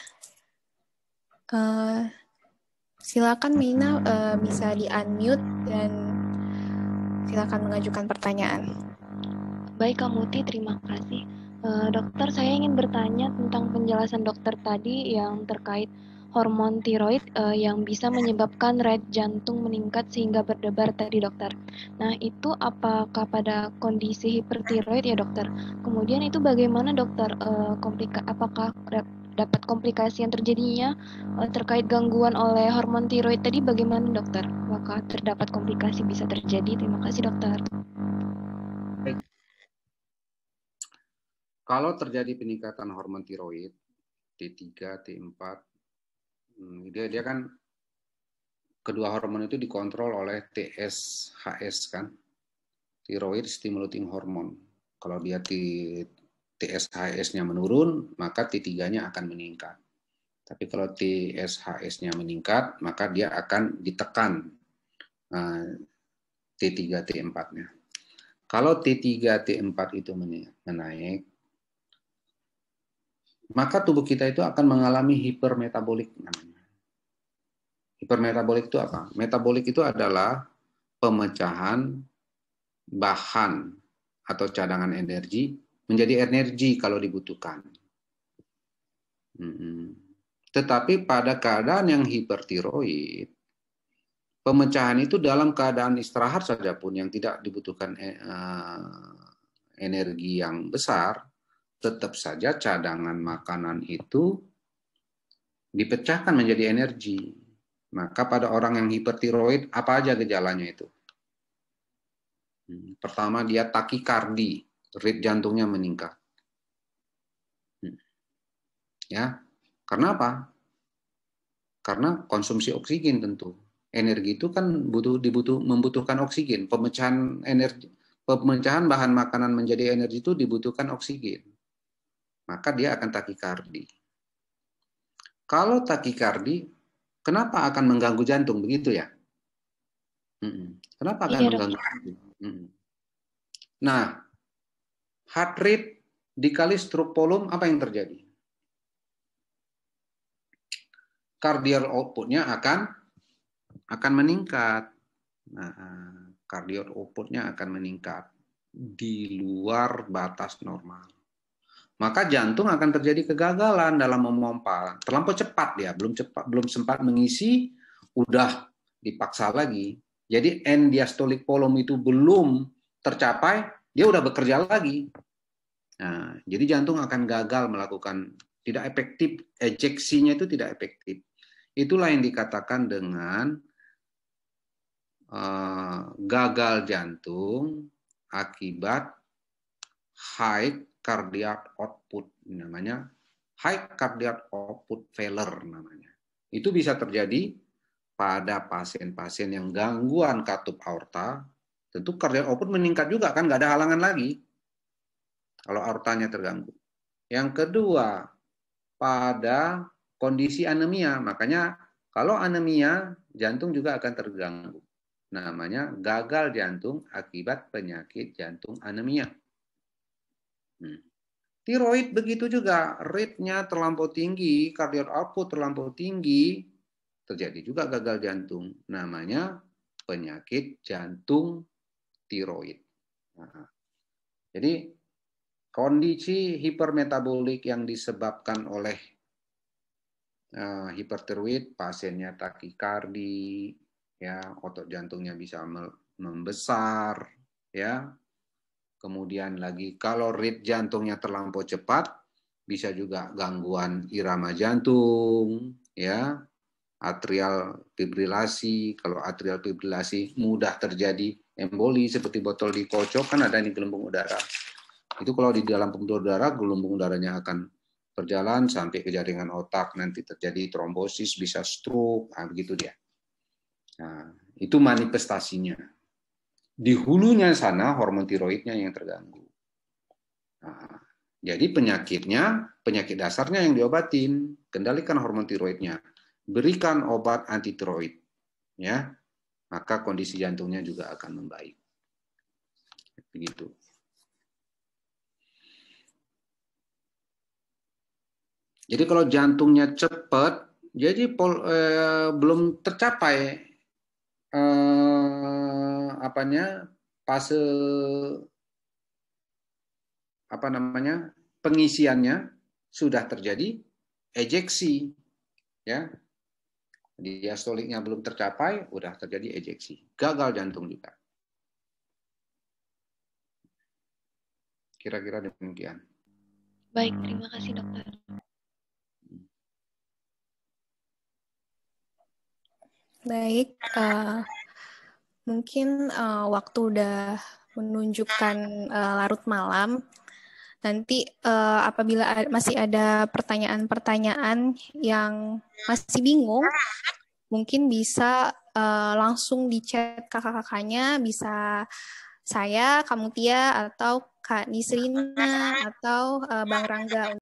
Silakan Meina, bisa di-unmute dan silakan mengajukan pertanyaan. Baik Kak Muti, terima kasih. Dokter, saya ingin bertanya tentang penjelasan dokter tadi yang terkait hormon tiroid yang bisa menyebabkan rate jantung meningkat sehingga berdebar tadi, dokter. Nah, itu apakah pada kondisi hipertiroid ya, dokter? Kemudian itu bagaimana, dokter? Apakah dapat komplikasi yang terjadinya terkait gangguan oleh hormon tiroid tadi bagaimana, dokter? Apakah terdapat komplikasi bisa terjadi? Terima kasih, dokter. Kalau terjadi peningkatan hormon tiroid, T3, T4, dia kan kedua hormon itu dikontrol oleh TSHS kan, thyroid stimulating hormone. Kalau dia TSHS-nya menurun, maka T3-nya akan meningkat. Tapi kalau TSHS-nya meningkat, maka dia akan ditekan T3, T4-nya. Kalau T3, T4 itu menaik, maka tubuh kita itu akan mengalami hipermetabolik namanya. Hipermetabolik itu apa? Metabolik itu adalah pemecahan bahan atau cadangan energi menjadi energi kalau dibutuhkan. Tetapi pada keadaan yang hipertiroid, pemecahan itu dalam keadaan istirahat saja pun yang tidak dibutuhkan energi yang besar, tetap saja cadangan makanan itu dipecahkan menjadi energi. Maka pada orang yang hipertiroid, apa aja gejalanya itu? Pertama, dia takikardi, rate jantungnya meningkat. Ya, karena apa? Karena konsumsi oksigen tentu. Energi itu kan membutuhkan oksigen. Pemecahan bahan makanan menjadi energi itu dibutuhkan oksigen. Maka dia akan takikardi. Kalau takikardi, kenapa akan mengganggu jantung? Begitu ya? Kenapa akan mengganggu jantung? Nah, heart rate dikali stroke volume, apa yang terjadi? Cardiac output-nya akan meningkat. Nah, cardiac output-nya akan meningkat di luar batas normal. Maka jantung akan terjadi kegagalan dalam memompa. Terlampau cepat dia, belum sempat mengisi, udah dipaksa lagi. Jadi end diastolic volume itu belum tercapai, dia udah bekerja lagi. Nah, jadi jantung akan gagal melakukan, tidak efektif, ejeksinya itu tidak efektif. Itulah yang dikatakan dengan gagal jantung akibat high cardiac output, namanya high cardiac output failure namanya. Itu bisa terjadi pada pasien-pasien yang gangguan katup aorta. Tentu cardiac output meningkat juga kan, nggak ada halangan lagi kalau aortanya terganggu. Yang kedua, pada kondisi anemia. Makanya kalau anemia, jantung juga akan terganggu. Namanya gagal jantung akibat penyakit jantung anemia. Tiroid begitu juga, rate-nya terlampau tinggi, cardiac output terlampau tinggi, terjadi juga gagal jantung. Namanya penyakit jantung tiroid. Nah, jadi kondisi hipermetabolik yang disebabkan oleh hipertiroid, pasiennya takikardi, ya, otot jantungnya bisa membesar, ya. Kemudian lagi kalau rate jantungnya terlampau cepat, bisa juga gangguan irama jantung, ya, atrial fibrilasi. Kalau atrial fibrilasi mudah terjadi emboli seperti botol dikocok, kan ada di gelembung udara. Itu kalau di dalam pembuluh darah, gelembung udaranya akan berjalan sampai ke jaringan otak, nanti terjadi trombosis, bisa stroke, begitu dia. Nah, itu manifestasinya. Di hulunya sana hormon tiroidnya yang terganggu. Nah, jadi penyakit dasarnya yang diobatin, kendalikan hormon tiroidnya, berikan obat anti tiroid, ya, maka kondisi jantungnya juga akan membaik. Begitu. Jadi kalau jantungnya cepat, jadi belum tercapai fase pengisiannya sudah terjadi ejeksi, ya. Diastoliknya belum tercapai, udah terjadi ejeksi, gagal jantung juga. Kira-kira demikian. Baik, terima kasih dokter. Baik, mungkin waktu udah menunjukkan larut malam. Nanti apabila masih ada pertanyaan-pertanyaan yang masih bingung, mungkin bisa langsung di chat kakak-kakaknya, bisa saya, Kak Mutia, atau Kak Nisrina, atau Bang Rangga.